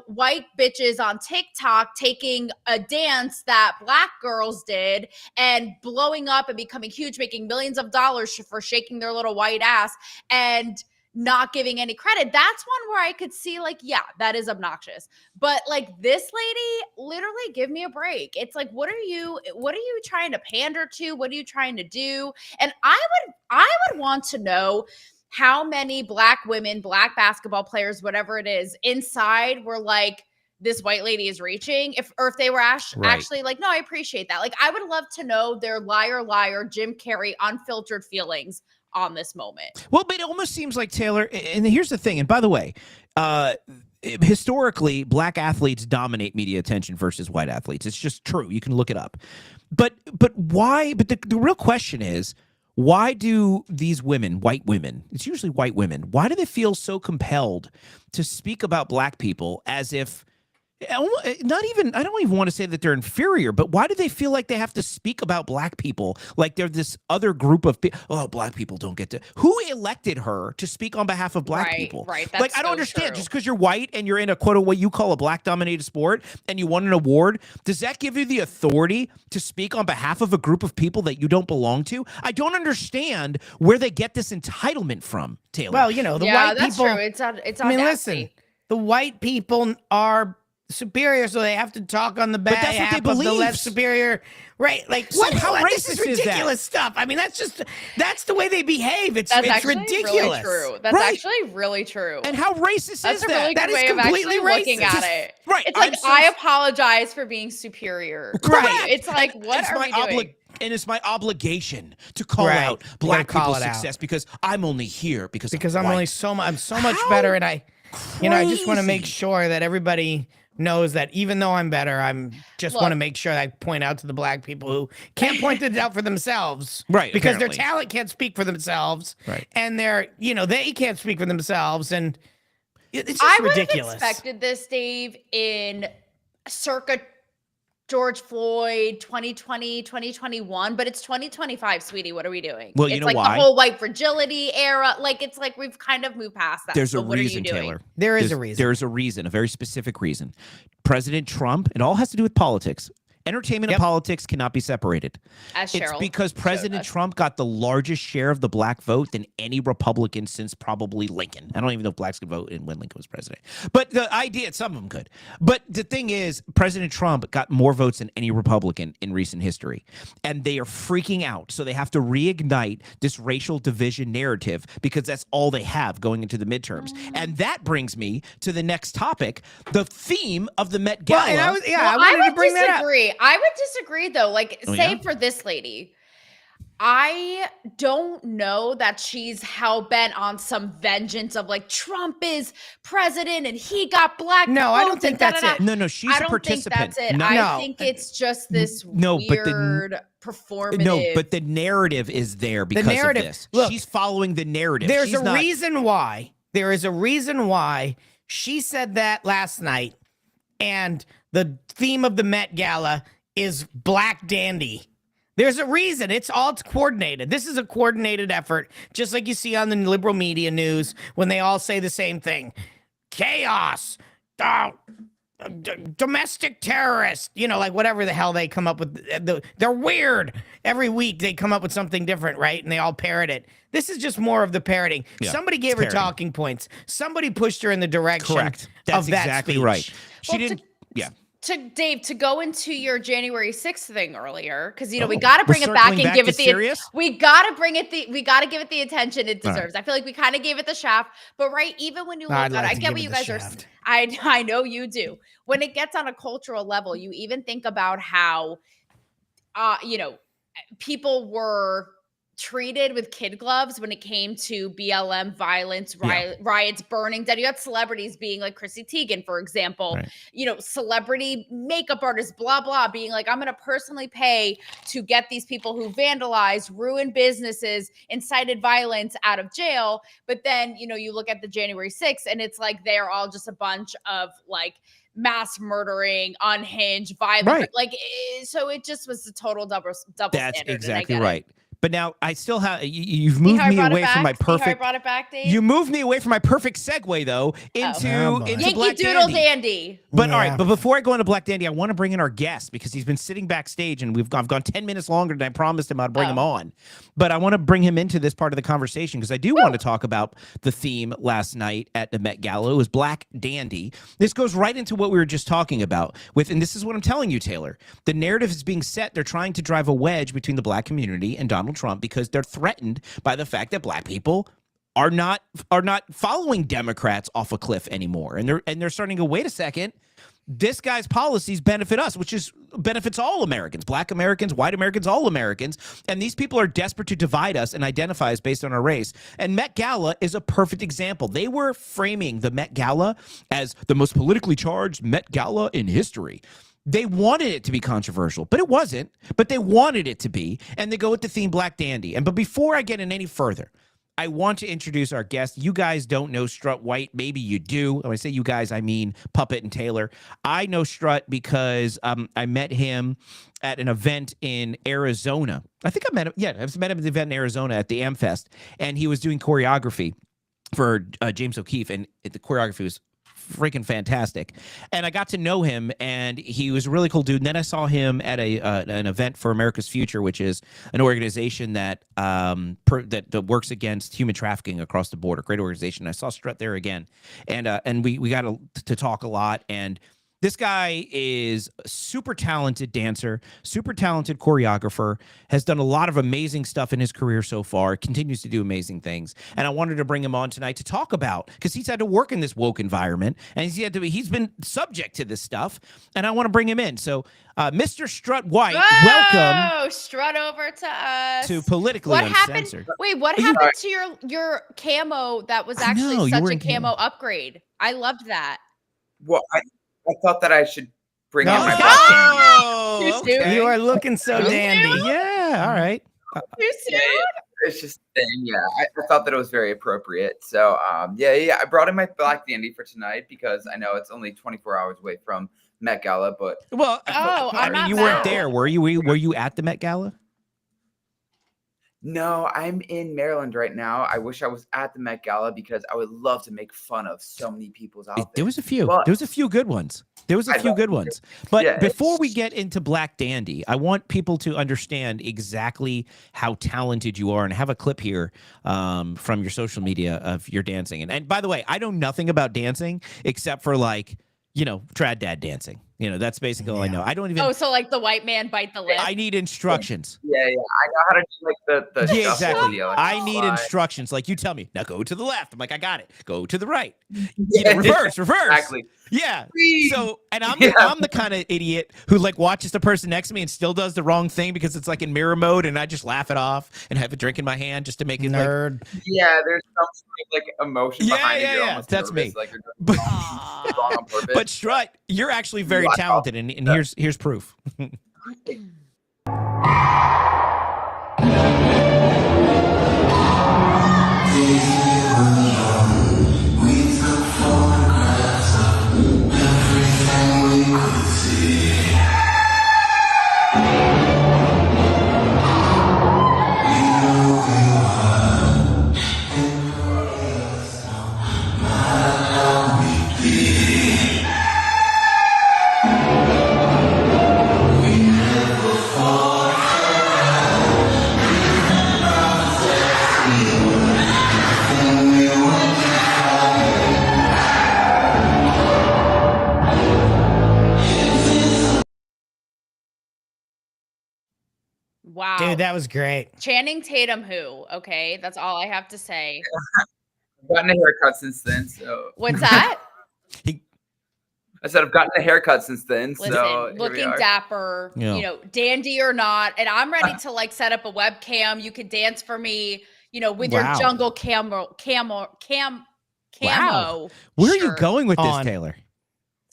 white bitches on TikTok taking a dance that black girls did and blowing up and becoming huge, making millions of dollars for shaking their little white ass and not giving any credit. That's one where I could see like, yeah, that is obnoxious. But like this lady, literally give me a break. It's like, what are you trying to pander to? What are you trying to do? And I would want to know how many black women, black basketball players, whatever it is, inside were like, this white lady is reaching, if they were actually like, no, I appreciate that. Like, I would love to know their liar, Jim Carrey, unfiltered feelings on this moment. Well, but it almost seems like Taylor, and here's the thing, and by the way, historically, black athletes dominate media attention versus white athletes. It's just true. You can look it up. But why? But the real question is, why do these women, white women, it's usually white women, why do they feel so compelled to speak about black people as if, not even, I don't even want to say that they're inferior, but why do they feel like they have to speak about black people like they're this other group of people? Oh, black people don't get to. Who elected her to speak on behalf of black people? Right. Like, I don't understand. Just because you're white and you're in a quote, what you call a black dominated sport and you won an award, does that give you the authority to speak on behalf of a group of people that you don't belong to? I don't understand where they get this entitlement from, Taylor. Well, you know, the white that's people. True. It's I mean, listen, the white people are superior, so they have to talk on the behalf of the less superior, right? Like, what? How racist this is ridiculous stuff. I mean, that's the way they behave. It's ridiculous. Really true. That's actually really true. And how racist is that? That's a really good way of actually looking at it. Right. It's like, I apologize for being superior. Right. It's like, what are we doing? And it's my obligation to call out black people's success because I'm only here because I'm only I'm so much better, and I just want to make sure that everybody knows that even though I'm better, want to make sure I point out to the black people who can't point it out for themselves, right? Because their talent can't speak for themselves, right? And they can't speak for themselves, and it's just ridiculous. I would have expected this, Dave, in circa George Floyd 2020, 2021, but it's 2025, sweetie. What are we doing? Well, it's like the whole white fragility era. Like, it's like we've kind of moved past that. There's a reason, Taylor. There's a reason. There's a reason, a very specific reason. President Trump, it all has to do with politics. Entertainment and politics cannot be separated. It's because President Trump got the largest share of the black vote than any Republican since probably Lincoln. I don't even know if blacks could vote when Lincoln was president. But the idea, some of them could. But the thing is, President Trump got more votes than any Republican in recent history. And they are freaking out. So they have to reignite this racial division narrative because that's all they have going into the midterms. And that brings me to the next topic, the theme of the Met Gala. Well, I wanted to bring that up. I would disagree, though. Like, for this lady, I don't know that she's hell-bent on some vengeance of, like, Trump is president and he got black votes. I don't think that's it. No, she's a participant. I don't think that's it. I think it's just this weird performative. No, but the narrative is there because of this. Look, she's following the narrative. There's a reason why. There is a reason why she said that last night, and the theme of the Met Gala is Black Dandy. There's a reason. It's all coordinated. This is a coordinated effort, just like you see on the liberal media news when they all say the same thing. Chaos, domestic terrorist, like whatever the hell they come up with. They're weird. Every week they come up with something different, right? And they all parrot it. This is just more of the parroting. Yeah, somebody gave her talking points. Somebody pushed her in the direction Correct. That's of that exactly speech. right. She didn't. To Dave, to go into your January 6th thing earlier, because we got to bring it back and give it we got to give it the attention it deserves. I feel like we kind of gave it the shaft, but even when you look at it, I get what you guys are. I know you do. When it gets on a cultural level, you even think about how, people were treated with kid gloves when it came to BLM violence, riots, burning dead. You had celebrities being like Chrissy Teigen, for example, celebrity makeup artists, blah, blah, being like, I'm going to personally pay to get these people who vandalized, ruined businesses, incited violence out of jail. But then, you look at the January 6th and it's like, they're all just a bunch of like mass murdering, unhinged, violent. So it just was a total double That's standard. That's exactly right. But now I still have you've moved me away from my perfect. See how I brought it back, Dave? You moved me away from my perfect segue though into Yankee Black Doodle Dandy. But all right, but before I go into Black Dandy, I want to bring in our guest because he's been sitting backstage and I've gone 10 minutes longer than I promised him I'd bring him on. But I want to bring him into this part of the conversation because I do want to talk about the theme last night at the Met Gala. It was Black Dandy. This goes right into what we were just talking about and this is what I'm telling you, Taylor. The narrative is being set. They're trying to drive a wedge between the black community and Donald Trump because they're threatened by the fact that black people are not following Democrats off a cliff anymore. And they're starting to wait a second. this guy's policies benefit us, which is benefits all Americans, Black Americans, white Americans, all Americans. And these people are desperate to divide us and identify us based on our race. And Met Gala is a perfect example. They were framing the Met Gala as the most politically charged Met Gala in history. They wanted it to be controversial, but it wasn't. But they wanted it to be, and they go with the theme Black Dandy. But before I get in any further, I want to introduce our guest. You guys don't know Strut White. Maybe you do. When I say you guys, I mean Puppet and Taylor. I know Strut because I met him at an event in Arizona. I think I met him. Yeah, I met him at the event in Arizona at the Amfest, and he was doing choreography for James O'Keefe, and the choreography was freaking fantastic. And I got to know him, and he was a really cool dude. And then I saw him at an event for America's Future, which is an organization that that works against human trafficking across the border. Great organization. I saw Strut there again, and we got to talk a lot. And this guy is a super talented dancer, super talented choreographer, has done a lot of amazing stuff in his career so far, continues to do amazing things. And I wanted to bring him on tonight to talk about, because he's had to work in this woke environment, and he's been subject to this stuff, and I want to bring him in. So Mr. Strut White, welcome. Strut over to us. To Politically Uncensored. What happened to your camo that was actually such a camo upgrade? I loved that. Well, I thought that I should bring in my back. Okay. You are looking so dandy. Yeah, all right. Too soon? It's just a thing. Yeah, I thought that it was very appropriate. So, yeah. I brought in my Black Dandy for tonight because I know it's only 24 hours away from Met Gala. But you weren't there, were you? Were you at the Met Gala? No, I'm in Maryland right now. I wish I was at the Met Gala because I would love to make fun of so many people's outfits. There was a few. There was a few good ones. But before we get into Black Dandy, I want people to understand exactly how talented you are, and I have a clip here from your social media of your dancing. And by the way, I know nothing about dancing except for trad dad dancing. That's basically all I know. I don't even. Oh, so like the white man bite the lip. I need instructions. Yeah. I know how to do the yeah, exactly. I need instructions. Like you tell me now, go to the left. I'm like, I got it. Go to the right. Reverse. Exactly. Yeah. So, and I'm the kind of idiot who watches the person next to me and still does the wrong thing because it's in mirror mode, and I just laugh it off and have a drink in my hand just to make it nerd. Yeah, there's some emotion behind it. Yeah. That's nervous, me. But Strut, you're actually very talented, and here's proof. Wow. Dude, that was great. Channing Tatum who? Okay, that's all I have to say. I've gotten a haircut since then. So what's that? I said I've gotten a haircut since then. Listen, so looking dapper, dandy or not, and I'm ready to set up a webcam. You could dance for me, with your jungle camo. Wow. Where are you going with this, Taylor?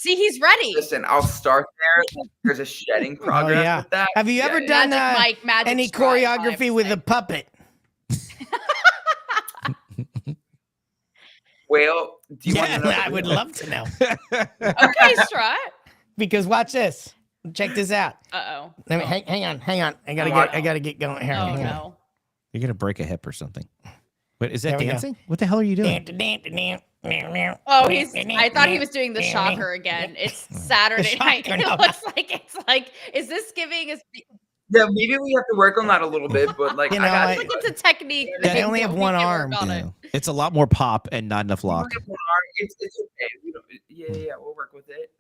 See, he's ready. Listen, I'll start there. There's a shedding progress with that. Have you ever done Magic any choreography with a puppet? Well, do you want to know? I would love to know. Okay, Strut. Because watch this. Check this out. Uh-oh. Let me, hang on. I gotta get going here. Oh, no. You're gonna break a hip or something. Wait, is that dancing? What the hell are you doing? Oh, I thought he was doing the shocker again. It's Saturday night. It looks like is this giving us? Yeah, maybe we have to work on that a little bit, but it's a technique. They only have one arm. It's a lot more pop and not enough lock. It's okay. Yeah, we'll work with it.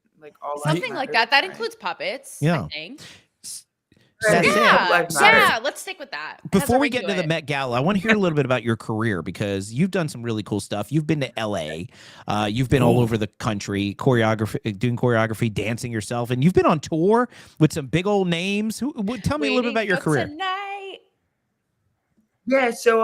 Something like that. That includes puppets. Yeah. I think. That's it. Yeah, let's stick with that. It has Before a we ring get to to the it. Met Gala, I want to hear a little bit about your career because you've done some really cool stuff. You've been to LA, you've been all over the country, doing choreography, dancing yourself, and you've been on tour with some big old names. Tell me a little bit about your career. Tonight. Yeah, so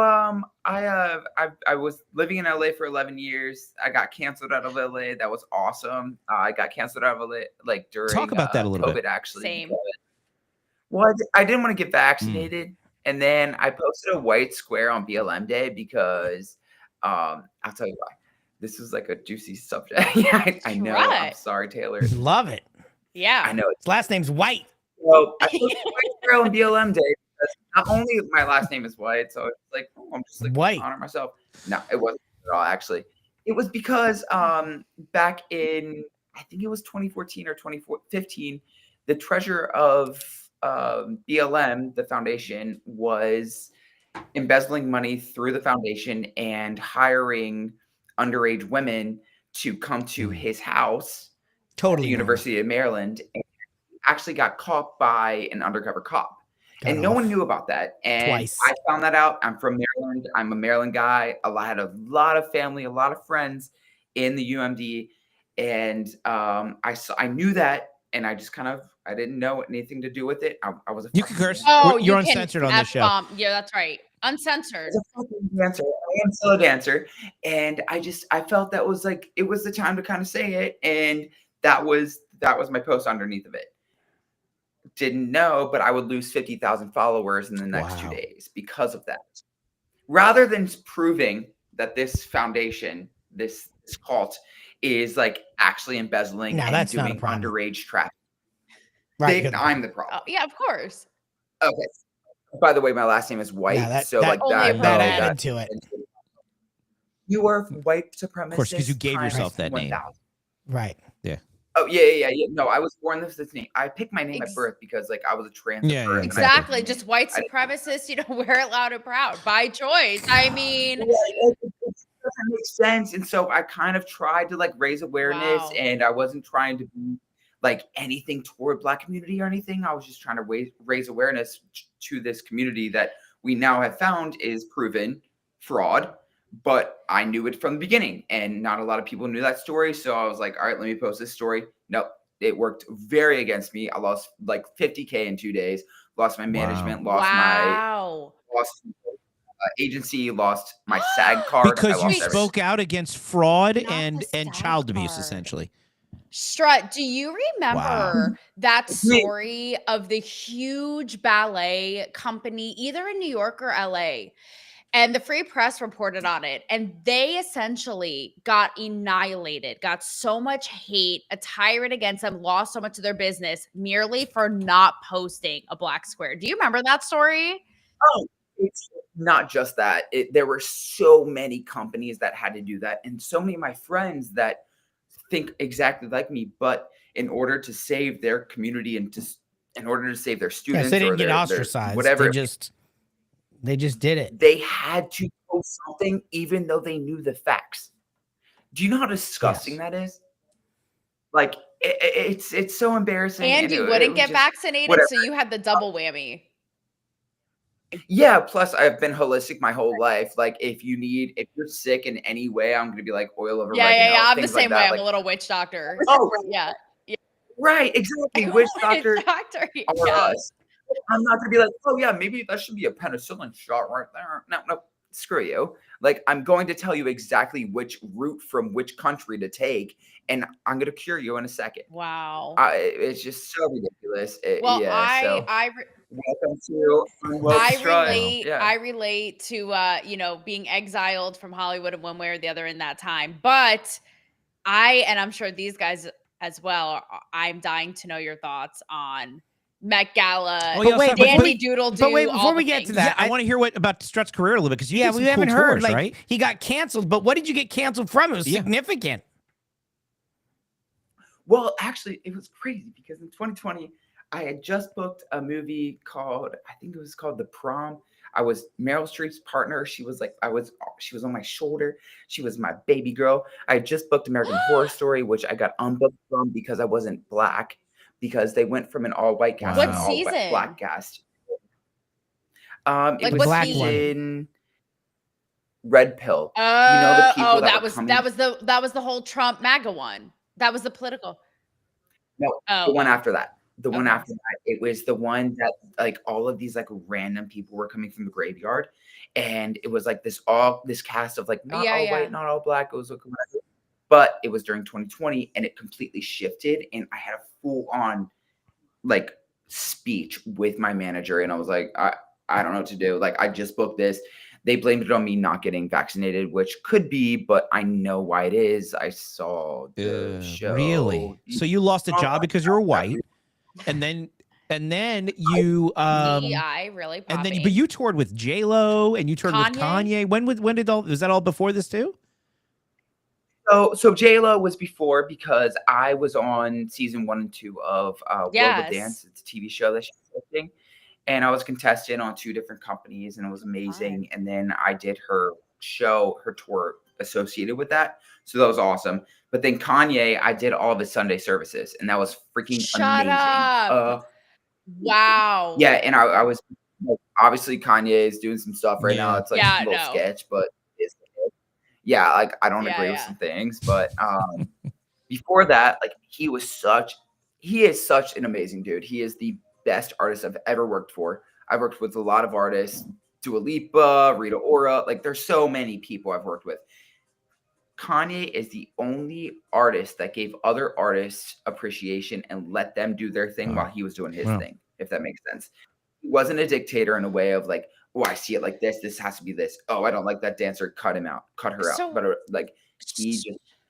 I was living in LA for 11 years. I got canceled out of LA. That was awesome. I got canceled out of LA like during Talk about that a little COVID bit. actually. Same. Well, I didn't want to get vaccinated, and then I posted a white square on BLM Day because I'll tell you why. This was like a juicy subject. Yeah, I know. I'm sorry, Taylor. Love it. Yeah. I know. His last name's White. Well, I posted a white square on BLM Day because not only my last name is White, so it's like, oh, I'm just like White. honor myself. No, it wasn't at all, actually. It was because back in, I think it was 2014 or 2015, the treasurer of BLM, the foundation, was embezzling money through the foundation and hiring underage women to come to his house at the University of Maryland, and actually got caught by an undercover cop. And no one knew about that. And Twice. I found that out. I'm from Maryland. I'm a Maryland guy. I had a lot of family, a lot of friends in the UMD. And I knew that, and I just I didn't know anything to do with it. I was a You can curse. Oh, You're you can uncensored on this show. F-bomb. Yeah, that's right. Uncensored. I was a fucking dancer. I am still a dancer. And I felt that was like, it was the time to kind of say it. And that was my post underneath of it. Didn't know, but I would lose 50,000 followers in the next 2 days because of that. Rather than proving that this foundation, this cult, is like actually embezzling and doing underage trafficking, Right, I'm the problem. Yeah, of course. Okay. By the way, my last name is White, that added to it. You are white supremacist. Of course, because you gave yourself that name. Right. Yeah. Oh yeah. No, I was born this name. I picked my name at birth because like I was a trans. Yeah, yeah. Exactly. Just white supremacists, wear it loud and proud by choice. I mean, it doesn't make sense. And so I kind of tried to like raise awareness, and I wasn't trying to be like anything toward Black community or anything. I was just trying to raise awareness to this community that we now have found is proven fraud. But I knew it from the beginning, and not a lot of people knew that story. So I was like, all right, let me post this story. Nope. It worked very against me. I lost like 50K in 2 days, lost my management, lost my agency, lost my SAG card. Because you spoke out against fraud and child abuse, essentially. Strut, do you remember that story of the huge ballet company, either in New York or LA? And the Free Press reported on it, and they essentially got annihilated, got so much hate, a tirade against them, lost so much of their business merely for not posting a Black square. Do you remember that story? Oh, it's not just that. There were so many companies that had to do that, and so many of my friends that think exactly like me, but in order to save their community and in order to save their students, they didn't get ostracized. Whatever. They just did it. They had to post something even though they knew the facts. Do you know how disgusting that is? Like, it's so embarrassing. And you wouldn't get vaccinated, so you had the double whammy. Yeah, plus I've been holistic my whole life. Like, if you're sick in any way, I'm going to be like oil over oregano. Yeah. I'm the same way. Like, I'm a little witch doctor. Oh, yeah. Right, exactly. Witch doctor. Yeah. I'm not gonna be like, oh yeah, maybe that should be a penicillin shot right there. No, screw you. Like, I'm going to tell you exactly which route from which country to take, and I'm gonna cure you in a second. Wow. It's just so ridiculous. Well, I relate to being exiled from Hollywood in one way or the other in that time. But and I'm sure these guys as well, I'm dying to know your thoughts on Met Gala, Dandy Doodle Doo. But wait, before we get to that, I want to hear about Strut's career a little bit, because we haven't heard. Tours, right? He got canceled, but what did you get canceled from? It was significant. Well, actually, it was crazy because in 2020, I had just booked a movie called, I think it was called The Prom. I was Meryl Streep's partner. She was on my shoulder. She was my baby girl. I had just booked American Horror Story, which I got unbooked from because I wasn't Black. because they went from an all-white cast to an all-black cast. It was season Red Pill. You know the people that was the whole Trump MAGA one. That was the political. No, the one after that. The one after that, it was the one that like all of these like random people were coming from the graveyard, and it was like this cast of like not all white, not all black. It was but it was during 2020, and it completely shifted, and I had a full on like speech with my manager, and I was like, I don't know what to do. Like I just booked this. They blamed it on me not getting vaccinated, which could be, but I know why it is. I saw the show. Really? So you lost a job because you were white, and then you DEI really popping. and then but you toured with J-Lo and you toured with Kanye. When did was that all before this too? So J-Lo was before because I was on season 1 and 2 of World of Dance. It's a TV show that she's hosting. And I was a contestant on 2 different companies, and it was amazing. And then I did her tour associated with that. So that was awesome. But then Kanye, I did all of his Sunday services, and that was freaking amazing. Up. Wow. Yeah, and I was obviously Kanye is doing some stuff right now. It's like a little sketch, but it's like I don't agree with some things. But before that, like he is such an amazing dude. He is the best artist I've ever worked for. I've worked with a lot of artists, Dua Lipa, Rita Ora. Like there's so many people I've worked with. Kanye is the only artist that gave other artists appreciation and let them do their thing while he was doing his thing, if that makes sense. He wasn't a dictator in a way of like, oh, I see it like this. This has to be this. Oh, I don't like that dancer. Cut him out. Cut her out. But like he just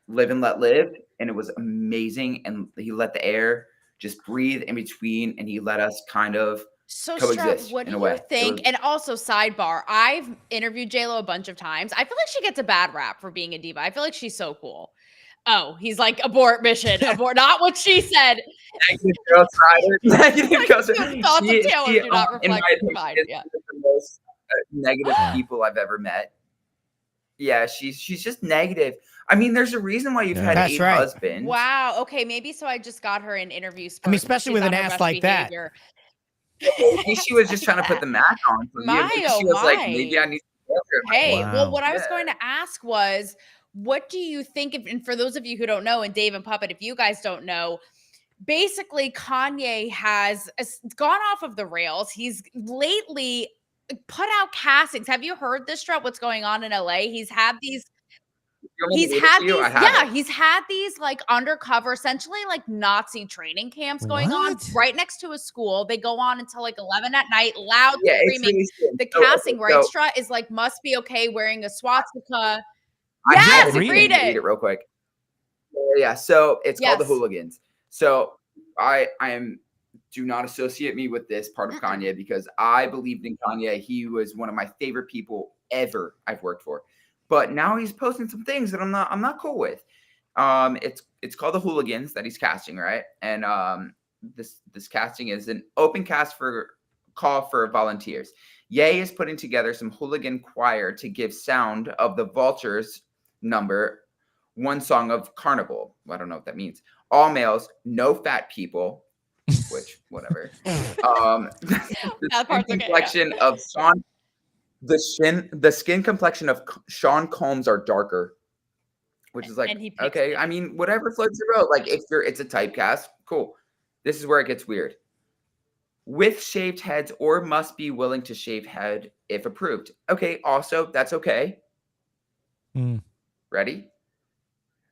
live and let live. And it was amazing. And he let the air just breathe in between, and he let us kind of coexist. What do you think? And also, sidebar, I've interviewed J-Lo a bunch of times. I feel like she gets a bad rap for being a diva. I feel like she's so cool. Oh, he's like, abort mission, abort. Not what she said. Negative Ghost Rider. Negative Ghost Rider. Thoughts of Taylor do not reflect in my opinion, the most negative people I've ever met. Yeah, she's just negative. I mean, there's a reason why you've had 8 husbands. Wow. Okay, maybe so. I just got her in interviews. I mean, especially with an ass like that. Maybe she was just trying to put the mask on for you. She was like, maybe I need to. Hey, well, what I was going to ask was, what do you think? And for those of you who don't know, and Dave and Puppet, if you guys don't know, basically Kanye has gone off of the rails. He's lately put out castings. Have you heard this, Strut? What's going on in LA? He's had these like undercover, essentially like Nazi training camps going on right next to a school. They go on until like 11 at night, loud screaming. The casting, right, Strut, is like, must be okay wearing a swastika. Yes, read it real quick. Yeah, so it's called The Hooligans. So do not associate me with this part of Kanye, because I believed in Kanye. He was one of my favorite people ever I've worked for. But now he's posting some things that I'm not cool with. It's called The Hooligans that he's casting, right? And this casting is an open call for volunteers. Ye is putting together some hooligan choir to give sound of the Vultures number, one song of Carnival. I don't know what that means. All males, no fat people, which whatever. That part's complexion of Sean. The skin complexion of Sean Combs are darker, which is like, okay. I mean, whatever floats your boat. Like it's a typecast, cool. This is where it gets weird. With shaved heads, or must be willing to shave head if approved. Okay, also that's okay. Ready?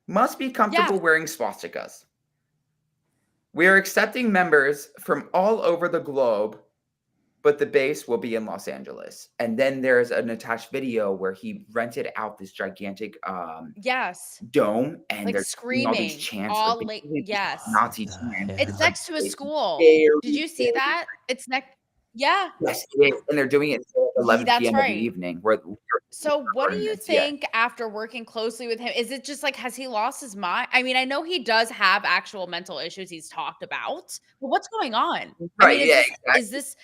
Must be comfortable wearing swastikas. We are accepting members from all over the globe, but the base will be in Los Angeles. And then there's an attached video where he rented out this gigantic dome, and like they're screaming all these chants. Nazi chants. It's next to a school. Did you see that? It's next. Yeah. Yes, it is. And they're doing it at 11 p.m. in the evening. So what do you think after working closely with him? Is it just like, has he lost his mind? I mean, I know he does have actual mental issues he's talked about, but what's going on? Right. I mean, is this,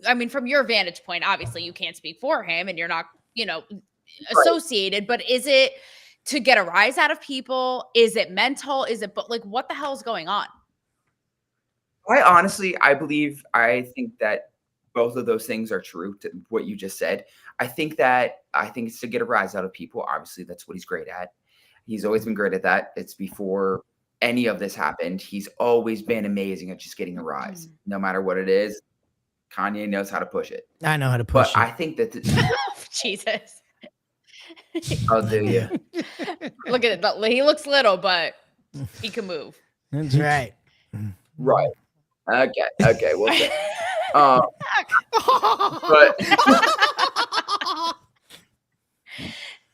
I mean, from your vantage point, obviously you can't speak for him and you're not, associated, but is it to get a rise out of people? Is it mental? Is it, but like, what the hell is going on? I think that both of those things are true to what you just said. I think it's to get a rise out of people. Obviously, that's what he's great at. He's always been great at that. It's before any of this happened. He's always been amazing at just getting a rise, no matter what it is. Kanye knows how to push it. I know how to push But it. I think that Jesus. I'll do you. Look at it. He looks little, but he can move. That's right. Right. Okay. Well,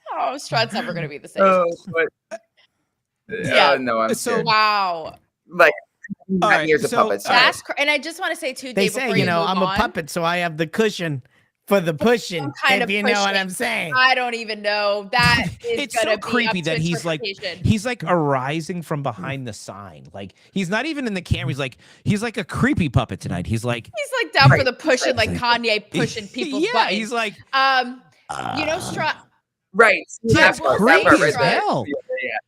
but Strut's never going to be the same. No, I'm so scared. Wow. Like, all right, years of puppets. That's and I just want to say too, They Dave, say, before you you know, move I'm on, a puppet, so I have the cushion for the pushing. kind If of you know what pushing. I'm saying. I don't even know. That is it's gonna so be creepy up to that he's like interpretation. arising from behind the sign. Like he's not even in the camera. He's like a creepy puppet tonight. He's like down for the pushing, like Kanye pushing people's buttons. He's like Strut. Right. Yeah, it's creepy as hell.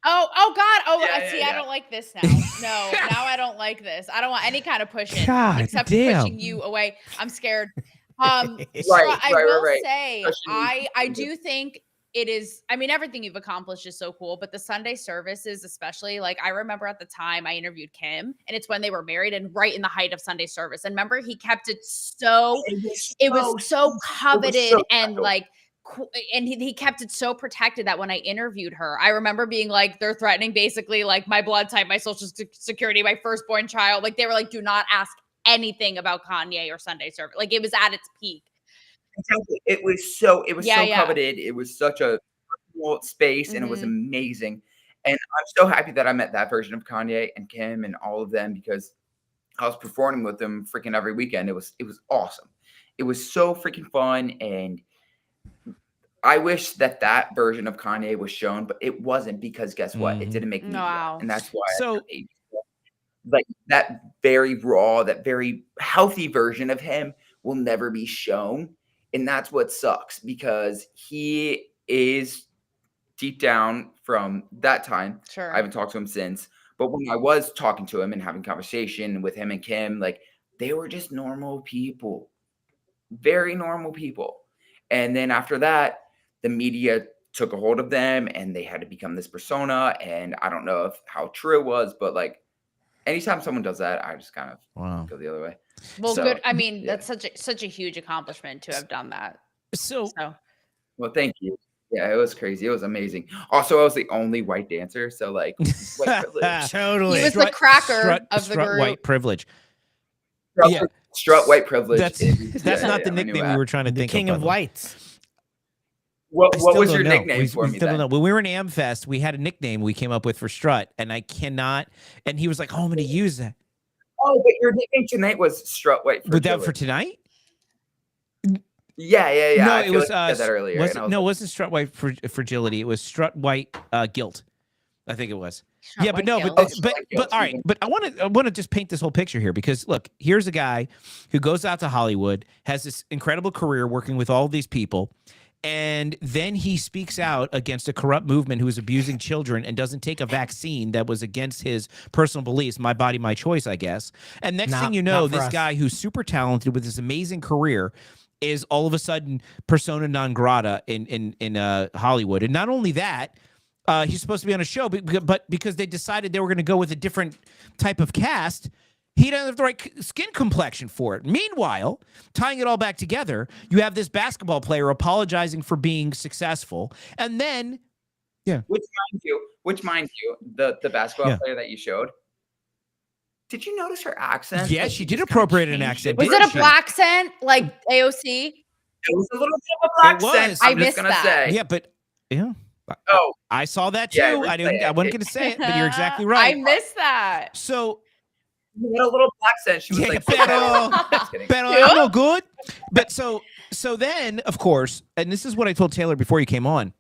Oh God. Oh, Yeah, I don't like this now. No, now I don't like this. I don't want any kind of pushing God except damn. pushing you away. I'm scared. Right, I will right. say, Pushing I do think it is. I mean, everything you've accomplished is so cool, but the Sunday services, especially, like I remember at the time I interviewed Kim, and it's when they were married and right in the height of Sunday service. And remember, he kept it so. It was so coveted and like. And he kept it so protected that when I interviewed her, I remember being like, they're threatening basically like my blood type, my social security, my firstborn child. Like they were like, do not ask anything about Kanye or Sunday service. Like it was at its peak. Exactly. It was so coveted. It was such a cool space and it was amazing. And I'm so happy that I met that version of Kanye and Kim and all of them because I was performing with them freaking every weekend. It was awesome. It was so freaking fun. And I wish that version of Kanye was shown, but it wasn't because guess what? It didn't make media. Wow. And that's why So like that very raw, that very healthy version of him will never be shown. And that's what sucks because he is deep down from that time. Sure. I haven't talked to him since. But when I was talking to him and having conversation with him and Kim, like they were just normal people, very normal people. And then after that, the media took a hold of them and they had to become this persona. And I don't know how true it was, but like anytime someone does that, I just kind of go the other way. Well, good. I mean, that's such a huge accomplishment to have done that. So well, thank you. Yeah, it was crazy. It was amazing. Also, I was the only white dancer, so like white privilege. Totally. He was the cracker of the group. White privilege. Strut white privilege. That's not the nickname we were trying to think of. King of whites. What was your nickname for me? Still don't know. When we were in Amfest, we had a nickname we came up with for Strut, and I cannot. And he was like, "Oh, I'm going to use that." Oh, but your nickname tonight was Strut White. But that for tonight? Yeah. No, I it was like that earlier. it wasn't Strut White Fragility. It was Strut White Guilt. I think it was. Strut but no, White but all right. But I want to just paint this whole picture here because look, here's a guy who goes out to Hollywood, has this incredible career working with all these people. And then he speaks out against a corrupt movement who is abusing children and doesn't take a vaccine that was against his personal beliefs. My body, my choice, I guess. And next thing you know, this guy who's super talented with this amazing career is all of a sudden persona non grata in Hollywood. And not only that, he's supposed to be on a show, but because they decided they were going to go with a different type of cast, he doesn't have the right skin complexion for it. Meanwhile, tying it all back together, you have this basketball player apologizing for being successful. And then, which mind you, the basketball player that you showed, did you notice her accent? Yeah, she did appropriate an accent. Was it a black accent like AOC? It was a little bit of a black accent. I'm just going to say. Yeah, but yeah. Oh, I saw that too. Yeah, I wasn't going to say it, but you're exactly right. I missed that. So you had a little black accent. She was like, pero I'm no good. But so then, of course, and this is what I told Taylor before you came on.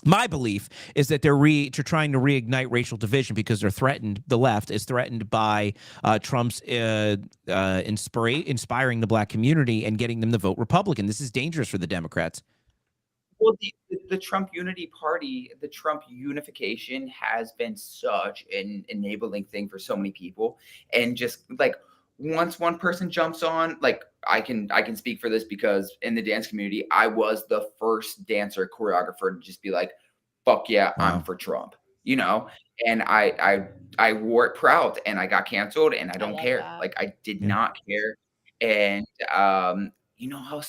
My belief is that they're trying to reignite racial division because they're threatened. The left is threatened by Trump's inspiring the black community and getting them to vote Republican. This is dangerous for the Democrats. Well, the Trump Unity Party, the Trump unification has been such an enabling thing for so many people. And just like once one person jumps on, like I can speak for this because in the dance community, I was the first dancer choreographer to just be like, fuck yeah, Wow. I'm for Trump, you know? And I wore it proud and I got canceled and I don't care. that. Like I did not care. And you know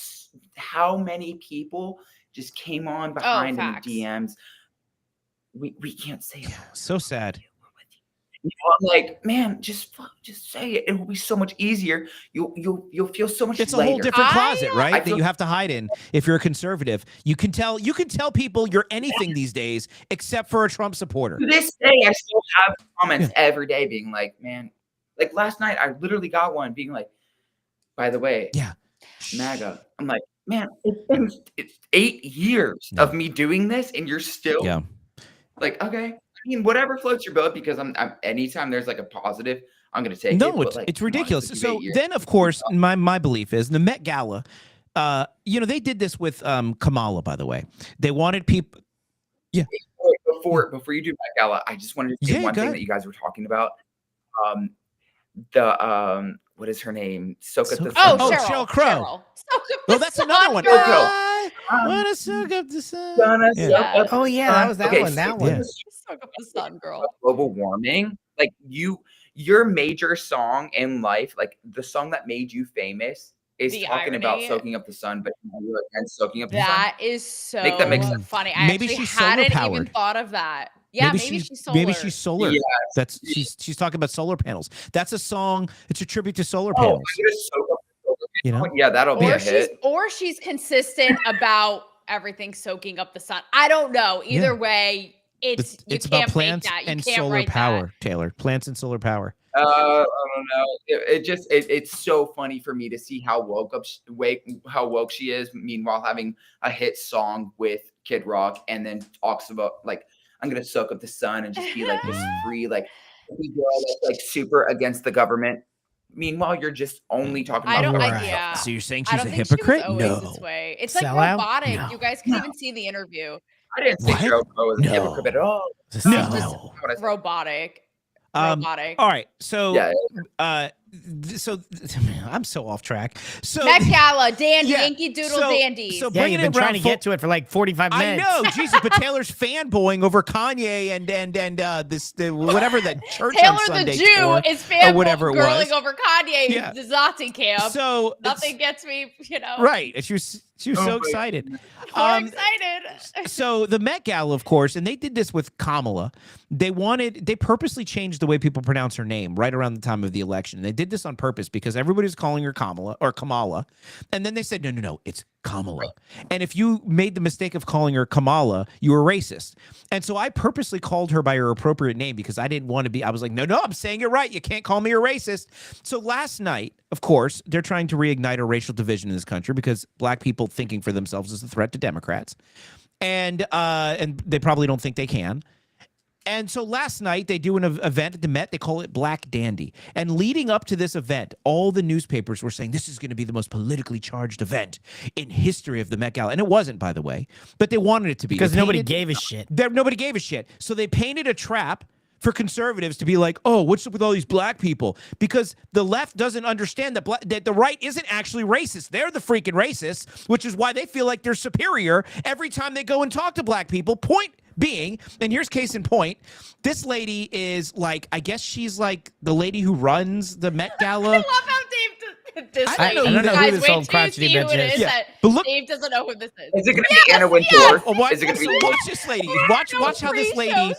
how many people just came on behind in the facts. DMs. We can't say it. So sad. You know, I'm like, man, just say it. It will be so much easier. You'll feel so much. It's a lighter. whole different closet, I right? That feel- you have to hide in if you're a conservative. You can tell people you're anything these days except for a Trump supporter. To this day, I still have comments every day being like, man, like last night, I literally got one being like, by the way, MAGA. I'm like, man, it's 8 years of me doing this, and you're still like, okay. I mean, whatever floats your boat, because I'm anytime there's like a positive, I'm gonna take it. No, But, like, it's come on, ridiculous. it's So 8 years. then, of course, my belief is the Met Gala. You know, they did this with Kamala, by the way. They wanted people. Yeah. Before you do Met Gala, I just wanted to say one thing that you guys were talking about. What is her name? Soak Up the Sun. Sheryl Crow. Well, that's another one. Girl. I wanna soak up the sun. That was that one. That one. Soak up the sun, girl. Global warming. Like your major song in life, like the song that made you famous, is The talking about irony. soaking up the sun, but you're against soaking up the sun. That is so Make that make sense. funny. I Maybe actually she's solar hadn't even powered. thought of that. Yeah, maybe she's solar. Maybe she's solar. Yes. That's she's talking about solar panels. That's a song. It's a tribute to solar Oh, panels. I'm gonna soak up the solar You know? panel. Yeah, that'll be a hit. Or she's consistent about everything soaking up the sun. I don't know. Either way, it's you about can't plants make that. You and can't solar write power, Taylor. Plants and solar power. I don't know. It's so funny for me to see how woke she is. Meanwhile, having a hit song with Kid Rock, and then talks about like, I'm gonna soak up the sun and just be like this free, like girl that's like super against the government. Meanwhile, you're just only talking about. Yeah. So you're saying I she's don't a think hypocrite? She was always No. this way. It's like Sellout? robotic. No. You guys can even see the interview. I didn't say Sheryl Crow was a hypocrite at all. No. Robotic. All right. So, Yeah. so I'm so off track. So Met Gala, dandy, Yeah, Yankee Doodle so- dandies. so Yeah, bringing you've it been trying around to get to it for like 45 I minutes. know, Jesus, but Taylor's fanboying over Kanye and whatever that church Taylor on Sunday the Jew tour, is or whatever it girling was. over Kanye Yeah. the Nazi camp. So nothing gets me, right. She was so excited. More excited. So the Met Gala, of course, and they did this with Kamala. They purposely changed the way people pronounce her name right around the time of the election. They did this on purpose because everybody was calling her Kamala. And then they said, no, it's Kamala. And if you made the mistake of calling her Kamala, you were racist. And so I purposely called her by her appropriate name because I didn't want to be, I was like, no, I'm saying it right. You can't call me a racist. So last night, of course, they're trying to reignite a racial division in this country because black people thinking for themselves is a threat to Democrats. And they probably don't think they can. And so last night they do an event at the Met. They call it Black Dandy. And leading up to this event, all the newspapers were saying this is going to be the most politically charged event in history of the Met Gala. And it wasn't, by the way, but they wanted it to be. Because nobody gave a shit. Nobody gave a shit. So they painted a trap for conservatives to be like, oh, what's up with all these black people? Because the left doesn't understand that the right isn't actually racist. They're the freaking racists, which is why they feel like they're superior every time they go and talk to black people. Point being, and here's case in point, this lady is like, I guess she's like the lady who runs the Met Gala. I love how Dave this I don't know guys, who this wait old till you crotchety see who bitch it is. is. Yeah. That But look- Dave doesn't know who this is. Is it going to be Anna Wintour? Is it going to be? Watch this lady. Watch how this lady.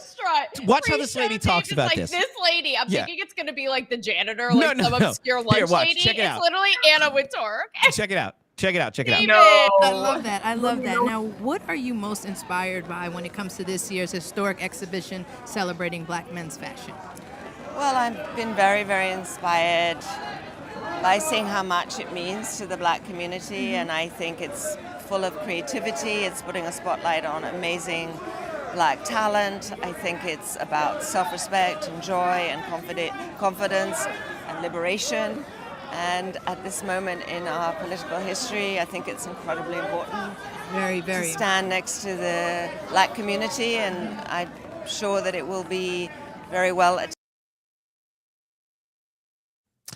Watch how this lady talks about like, this. This lady, I'm Yeah. thinking it's going to be like the janitor, No, like no, some no. obscure lunch Here, watch. lady. Check it It's out. literally Anna Wintour. Okay? Check it out. I love that. Now, what are you most inspired by when it comes to this year's historic exhibition celebrating Black men's fashion? Well, I've been very, very inspired by seeing how much it means to the Black community, and I think it's full of creativity. It's putting a spotlight on amazing Black talent. I think it's about self-respect and joy and confidence and liberation. And at this moment in our political history, I think it's incredibly important to stand next to the Black community, and I'm sure that it will be very well attended.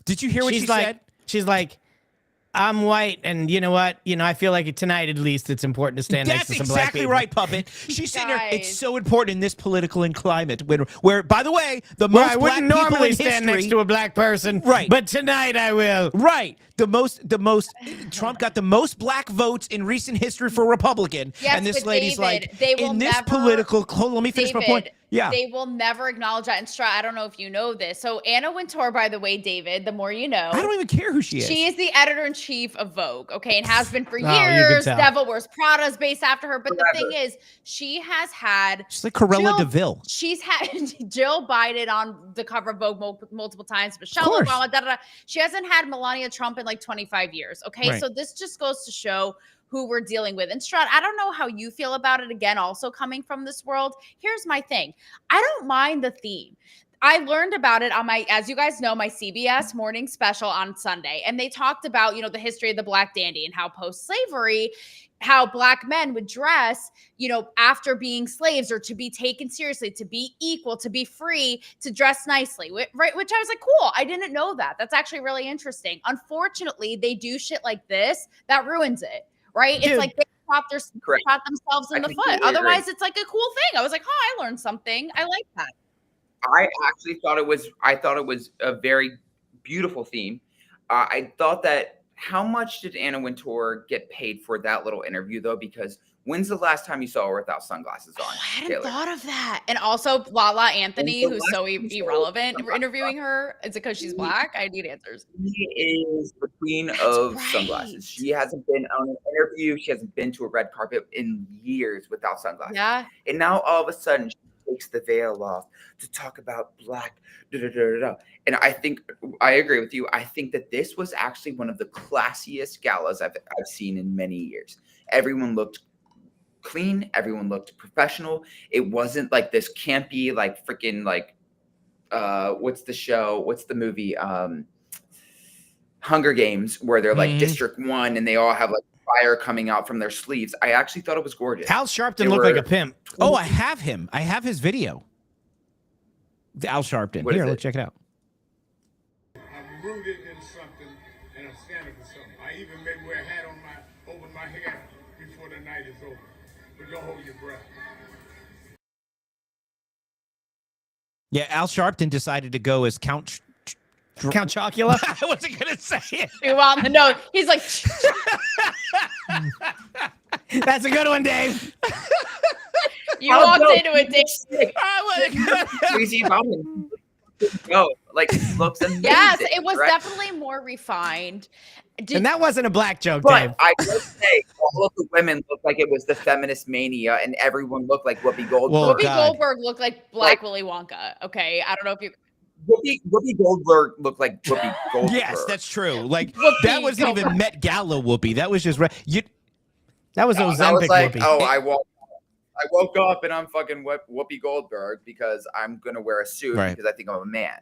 Did you hear what she said? She's like, I'm white, and you know what? I feel like tonight, at least, it's important to stand next to some black people. That's exactly right, Puppet. She's sitting there. It's so important in this political climate, where, by the way, the most I black wouldn't people normally in stand history, next to a black person, right? But tonight I will. Right. The most. Trump got the most black votes in recent history for Republican, Yes, and this but lady's David, like, they will in this never, political. Let me finish my point. Yeah. They will never acknowledge that. And I don't know if you know this. So Anna Wintour, by the way, David, the more you know. I don't even care who she is. She is the editor-in-chief of Vogue, okay, and has been for Oh, you can years. tell. Devil Wears Prada is based after her. But the thing is, she has had. She's like Cruella DeVille. She's had Jill Biden on the cover of Vogue multiple times. Michelle Obama, She hasn't had Melania Trump in like 25 years, okay? Right. So this just goes to show who we're dealing with. And Strut, I don't know how you feel about it, again, also coming from this world. Here's my thing. I don't mind the theme. I learned about it on as you guys know, my CBS morning special on Sunday. And they talked about, the history of the Black dandy and how post-slavery, how Black men would dress, after being slaves, or to be taken seriously, to be equal, to be free, to dress nicely, right? Which I was like, cool. I didn't know that. That's actually really interesting. Unfortunately, they do shit like this that ruins it. Right? Dude. It's like they shot themselves in the foot. Otherwise, it's like a cool thing. I was like, I learned something. I like that. I actually thought it was a very beautiful theme. I thought that how much did Anna Wintour get paid for that little interview though? Because when's the last time you saw her without sunglasses on? I hadn't thought of that. And also Lala Anthony, who's so irrelevant, interviewing her. Is it because she's Black? I need answers. She is the queen of sunglasses. She hasn't been on an interview. She hasn't been to a red carpet in years without sunglasses. Yeah. And now all of a sudden she takes the veil off to talk about Black. And I agree with you. I think that this was actually one of the classiest galas I've seen in many years. Everyone looked clean. Everyone looked professional. It wasn't like this campy, like freaking like, what's the show? What's the movie? Hunger Games, where they're like District 1 and they all have like fire coming out from their sleeves. I actually thought it was gorgeous. Al Sharpton looked like a pimp. Oh, I have him. I have his video. Al Sharpton. Here, let's check it out. I'm rooted in something and I'm standing for something. I even may wear a hat over my head before the night is over. But don't hold your breath. Yeah, Al Sharpton decided to go as Count Chocula. I wasn't gonna say it. Well, no, he's like. That's a good one, Dave. You walked into it, Dave. Crazy about him. Like he looks amazing. Yes, it was definitely more refined. And that wasn't a black joke, but Dave. I will say all of the women looked like it was the feminist mania, and everyone looked like Whoopi Goldberg. Whoopi Goldberg looked like Black Willy Wonka. Okay, I don't know if you. Whoopi Goldberg looked like Whoopi Goldberg. Yes, that's true. Like Whoopi that wasn't Goldberg. even Met Gala Whoopi. That was just that was Ozempic I was like, Whoopi. I woke up and I'm fucking Whoopi Goldberg because I'm gonna wear a suit because I think I'm a man.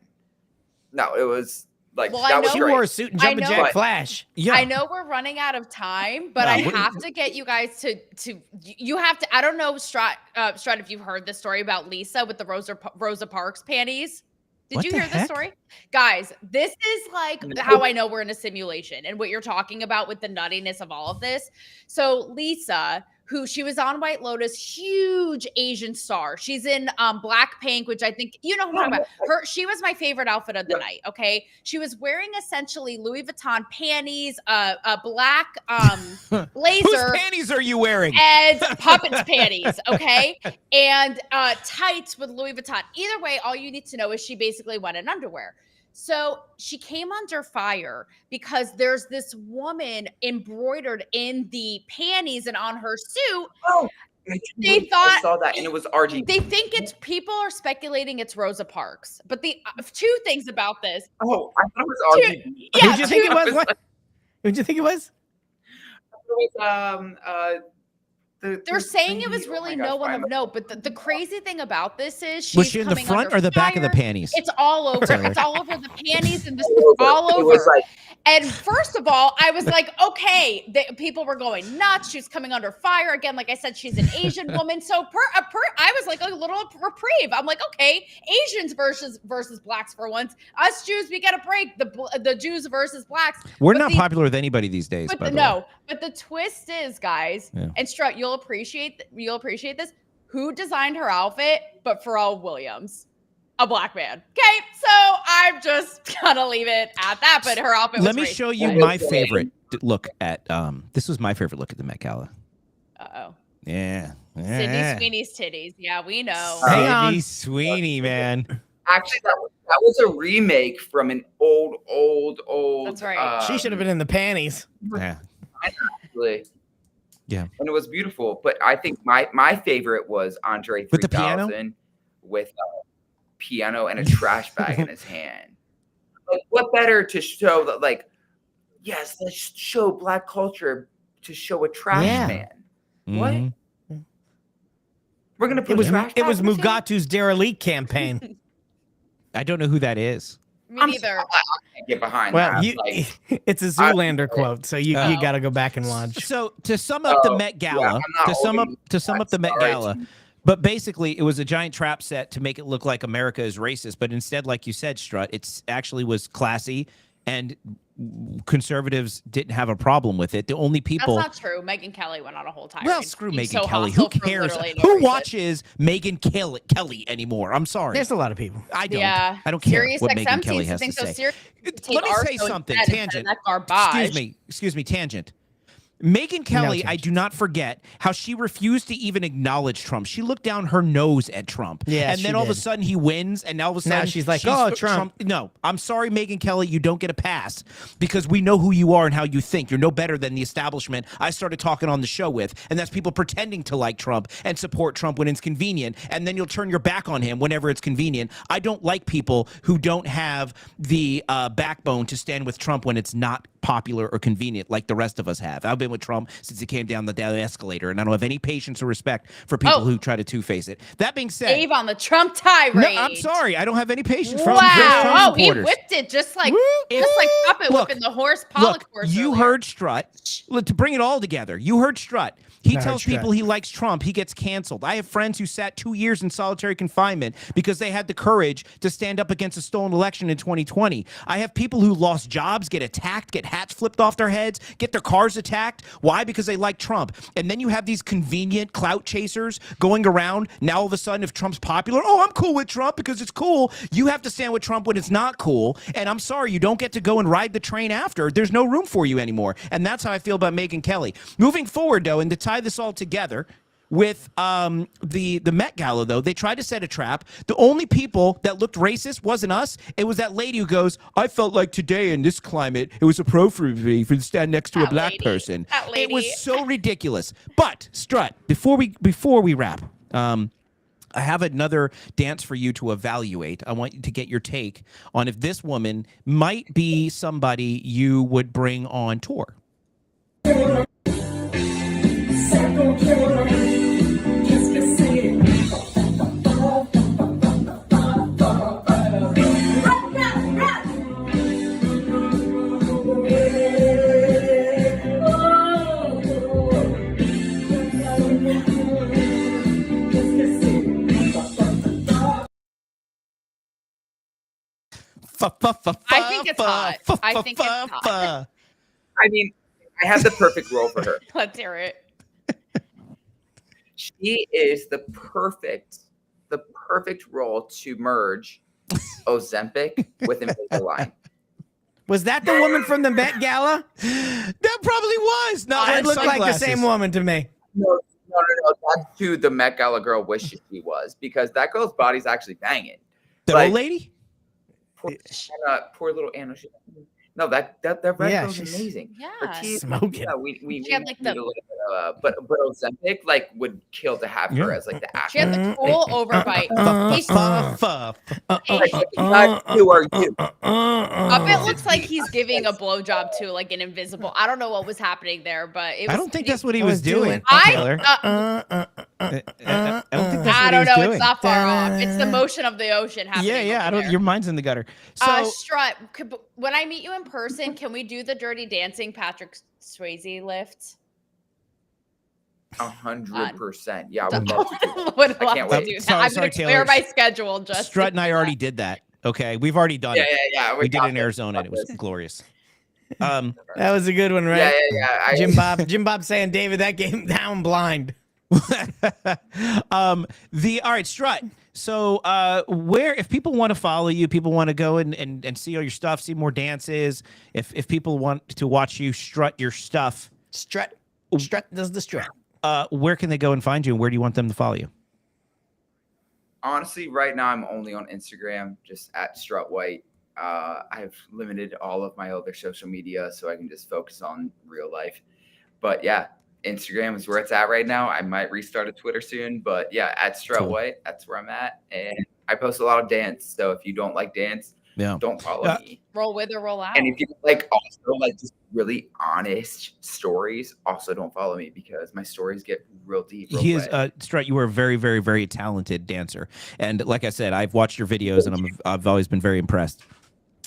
No, it was like that was She great. wore a suit and jumping jack flash. Yeah. I know we're running out of time, but I have to get you guys to you have to. I don't know, Strut, if you've heard the story about Lisa with the Rosa Parks panties. Did you hear this story? Guys, this is like how I know we're in a simulation and what you're talking about with the nuttiness of all of this. So Lisa, she was on White Lotus, huge Asian star. She's in Blackpink, which I think, you know who I'm talking about. She was my favorite outfit of the night, okay? She was wearing essentially Louis Vuitton panties, a black blazer. Whose panties are you wearing? And Puppet's panties, okay? And tights with Louis Vuitton. Either way, all you need to know is she basically went in underwear. So she came under fire because there's this woman embroidered in the panties and on her suit. Oh, they thought I saw that, and it was RGB. They think people are speculating it's Rosa Parks. But the two things about this. Oh, I thought it was RGB. Yeah, Who'd you think it was? What? Who'd you think it was? It was They're saying it was really no one of note, but the crazy thing about this is Was she in the front or the back of the panties? It's all over. It's all over the panties and all over. It was like And first of all, I was like, okay, people were going nuts. She's coming under fire again. Like I said, she's an Asian woman. So I was like a little reprieve. I'm like, okay, Asians versus blacks for once. Us Jews, we get a break. The Jews versus blacks. We're not popular with anybody these days. But by the way. But the twist is, guys, and Strut, you'll appreciate this. Who designed her outfit? But Pharrell Williams. A black man. Okay, so I'm just gonna leave it at that. But her outfit. Let me show you my favorite look at. This was my favorite look at the Met Gala. Uh-oh. Yeah. Sydney Sweeney's titties. Yeah, we know. Sydney Sweeney, man. Actually, that was a remake from an old. That's right. She should have been in the panties. Yeah. Actually. Yeah. And it was beautiful. But I think my favorite was Andre 3000 with the piano? With piano and a trash bag in his hand. Like, what better to show that? Like, yes, let's show black culture to show a trash man. What? We're gonna put it was Mugatu's derelict campaign. I don't know who that is. Me neither. I can't get behind Well, that. it's a Zoolander quote, so you got to go back and watch. So to sum up the Met Gala, to sum up the Met Gala. But basically, it was a giant trap set to make it look like America is racist. But instead, like you said, Strut, it actually was classy, and conservatives didn't have a problem with it. The only people— That's not true. Megyn Kelly went on a whole tirade. Well, screw Megyn Kelly. Who cares? Who watches Megyn Kelly anymore? I'm sorry. There's a lot of people. I don't. Yeah. I don't care Sirius what XM Megyn Kelly seems has to so say. Let me say something. Tangent. Excuse me. Tangent. Megyn Kelly, I do not forget how she refused to even acknowledge Trump. She looked down her nose at Trump. Yeah, and then all of a sudden he wins, and all of a sudden she's like, oh, Trump. No, I'm sorry, Megyn Kelly, you don't get a pass because we know who you are and how you think. You're no better than the establishment I started talking on the show with, and that's people pretending to like Trump and support Trump when it's convenient, and then you'll turn your back on him whenever it's convenient. I don't like people who don't have the backbone to stand with Trump when it's not popular or convenient like the rest of us have. I've been with Trump since he came down the escalator, and I don't have any patience or respect for people who try to two-face it. That being said— Dave on the Trump tirade. No, I'm sorry. I don't have any patience for Wow. Trump He supporters. whipped it just like puppet whipping the horse Pollock horse. You heard Strut. To bring it all together, you heard Strut. He tells people he likes Trump. He gets canceled. I have friends who sat 2 years in solitary confinement because they had the courage to stand up against a stolen election in 2020. I have people who lost jobs, get attacked, get hats flipped off their heads, get their cars attacked. Why? Because they like Trump. And then you have these convenient clout chasers going around. Now all of a sudden, if Trump's popular, oh, I'm cool with Trump because it's cool. You have to stand with Trump when it's not cool. And I'm sorry, you don't get to go and ride the train after. There's no room for you anymore. And that's how I feel about Megyn Kelly. Moving forward, though, and to tie this all together with the Met Gala, though, they tried to set a trap. The only people that looked racist wasn't us. It was that lady who goes, I felt like today in this climate, it was appropriate for me to stand next to a black person. It was so ridiculous. But, Strut, before we wrap, I have another dance for you to evaluate. I want you to get your take on if this woman might be somebody you would bring on tour. I think it's hot. I think it's hot. I mean, I have the perfect role for her. Let's hear it. She is the perfect role to merge Ozempic with Invisalign. Was that the woman from the Met Gala? That probably was. No, it looked like the same woman to me. No. That's who the Met Gala girl wishes she was, because that girl's body's actually banging. The old lady? Poor little Anna. No, that red girl's amazing. Yeah, her teeth, smoking. We she had like the but Ozempic like would kill to have her as like the She had the cool overbite. Who are you? Puppet looks like he's giving a blowjob to like an invisible. I don't know what was happening there, but it was. I don't think that's what he was doing. I Taylor. I don't think that's what I he don't was know. doing. It's not far off. It's the motion of the ocean happening. Yeah. I don't. Your mind's in the gutter. So Strut, when I meet you in person, can we do the Dirty Dancing Patrick Swayze lift? 100%. Yeah, I would love to do that. Would I love can't to wait. do that. Sorry, I'm going to Taylor. clear my schedule. Just Strut and I already did that. Okay, we've already done it. Yeah. We did it in Arizona. And it was glorious. That was a good one, right? Yeah. Jim Bob saying, David, that game down blind. All right, Strut. So where, if people want to follow you, people want to go and see all your stuff, see more dances, if people want to watch you strut your stuff, Strut does the strut. Where can they go and find you, and where do you want them to follow you? Honestly, right now I'm only on Instagram, just at Strut White. I've limited all of my other social media so I can just focus on real life. But yeah, Instagram is where it's at right now. I might restart a Twitter soon, but yeah, at Strut White, that's where I'm at. And I post a lot of dance. So if you don't like dance, don't follow me. Roll with or roll out. And if you like also like just really honest stories, also don't follow me because my stories get real deep. He is Strut. You are a very, very, very talented dancer, and like I said, I've watched your videos, and I've always been very impressed.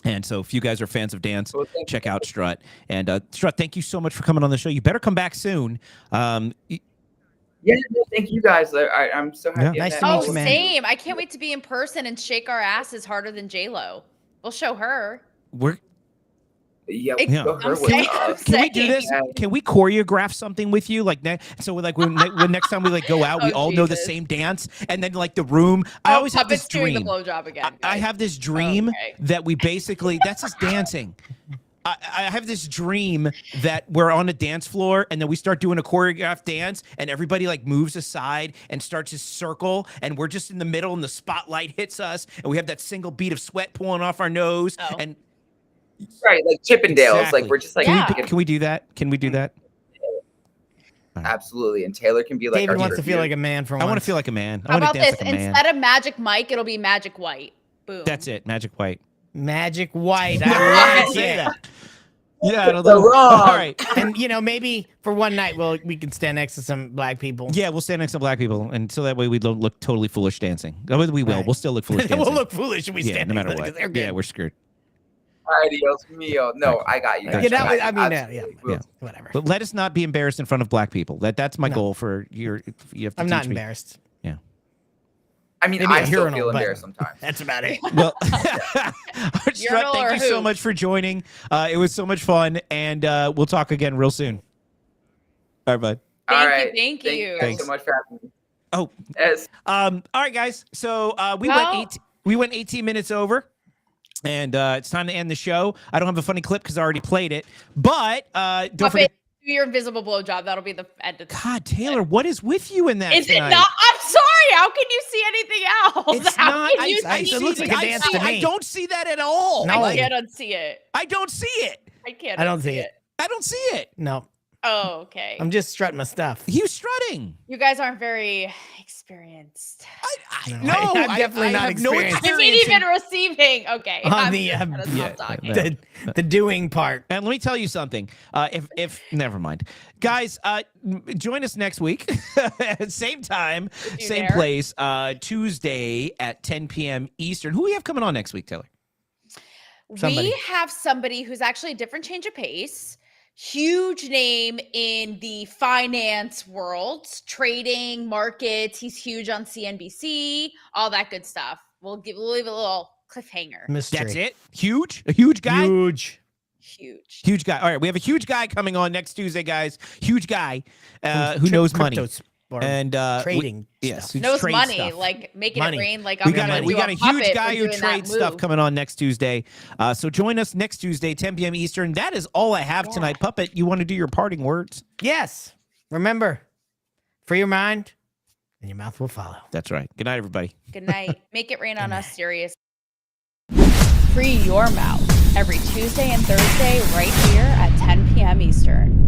And so, if you guys are fans of dance, check out Strut. And Strut, thank you so much for coming on the show. You better come back soon. Yeah, thank you guys. I'm so happy. Nice to meet you, man. Same. I can't wait to be in person and shake our asses harder than J-Lo. We'll show her. Yeah. Can we do this? Can we choreograph something with you? Like so, like when next time we like go out, we all know the same dance, and then like the room. I always have this dream. Doing the blowjob again. I have this dream that we basically that's just dancing. I have this dream that we're on a dance floor and then we start doing a choreographed dance and everybody like moves aside and starts to circle and we're just in the middle and the spotlight hits us and we have that single bead of sweat pulling off our nose and right, like Chippendales. Exactly. Like we're just like can we do that? Can we do that? Absolutely. And Taylor can be like David wants to feel like a man for once. I want to feel like a man. How about this? Instead of Magic Mike, it'll be Magic White. Boom. That's it. Magic White. Magic White. I like it. Yeah, I don't know. All right. And maybe for one night we can stand next to some black people. Yeah, we'll stand next to black people, and so that way we don't look totally foolish dancing. We will. Right. We'll still look foolish dancing. We'll look foolish if we stand no matter what. Yeah, we're screwed. Dios mío. No, I got you. Whatever. But let us not be embarrassed in front of black people. That's my goal for your. You have to I'm not embarrassed. Yeah. I mean, I still feel embarrassed sometimes. That's about it. Well, Strut, thank you so much for joining. It was so much fun, and we'll talk again real soon. All right, bud. Thank you. Thank you so much for having me. Oh, yes. All right, guys. So we went 18 minutes over. And it's time to end the show. I don't have a funny clip because I already played it. But don't forget. Do your invisible blowjob. That'll be the end of the God, Taylor, what is with you in that? Is tonight? it not? I'm sorry. How can you see anything else? It's How not. can you see it looks like a dance to me. I don't see that at all. No. I can't unsee it. I don't see it. I can't. I don't see it. I don't see it. No. Oh, okay. I'm just strutting my stuff. You strutting. You guys aren't very experienced. I'm definitely not experienced. I mean, even receiving. Okay. On the doing part. And let me tell you something. If never mind, guys, join us next week, same time, same place, Tuesday at 10 p.m. Eastern. Who we have coming on next week, Taylor? We have somebody who's actually a different change of pace. Huge name in the finance world, trading, markets. He's huge on CNBC, all that good stuff. We'll leave a little cliffhanger. Mystery. That's it. Huge, a huge guy. Huge guy. All right, we have a huge guy coming on next Tuesday, guys. Huge guy who knows money and trading. Yes, knows money, stuff. Like making it rain. Like we got a huge guy who trades stuff coming on next Tuesday. So join us next Tuesday, 10 p.m. Eastern. That is all I have tonight. Puppet, you want to do your parting words? Yes. Remember, free your mind, and your mouth will follow. That's right. Good night, everybody. Good night. Make it rain on us, serious. Free your mouth every Tuesday and Thursday right here at 10 p.m. Eastern.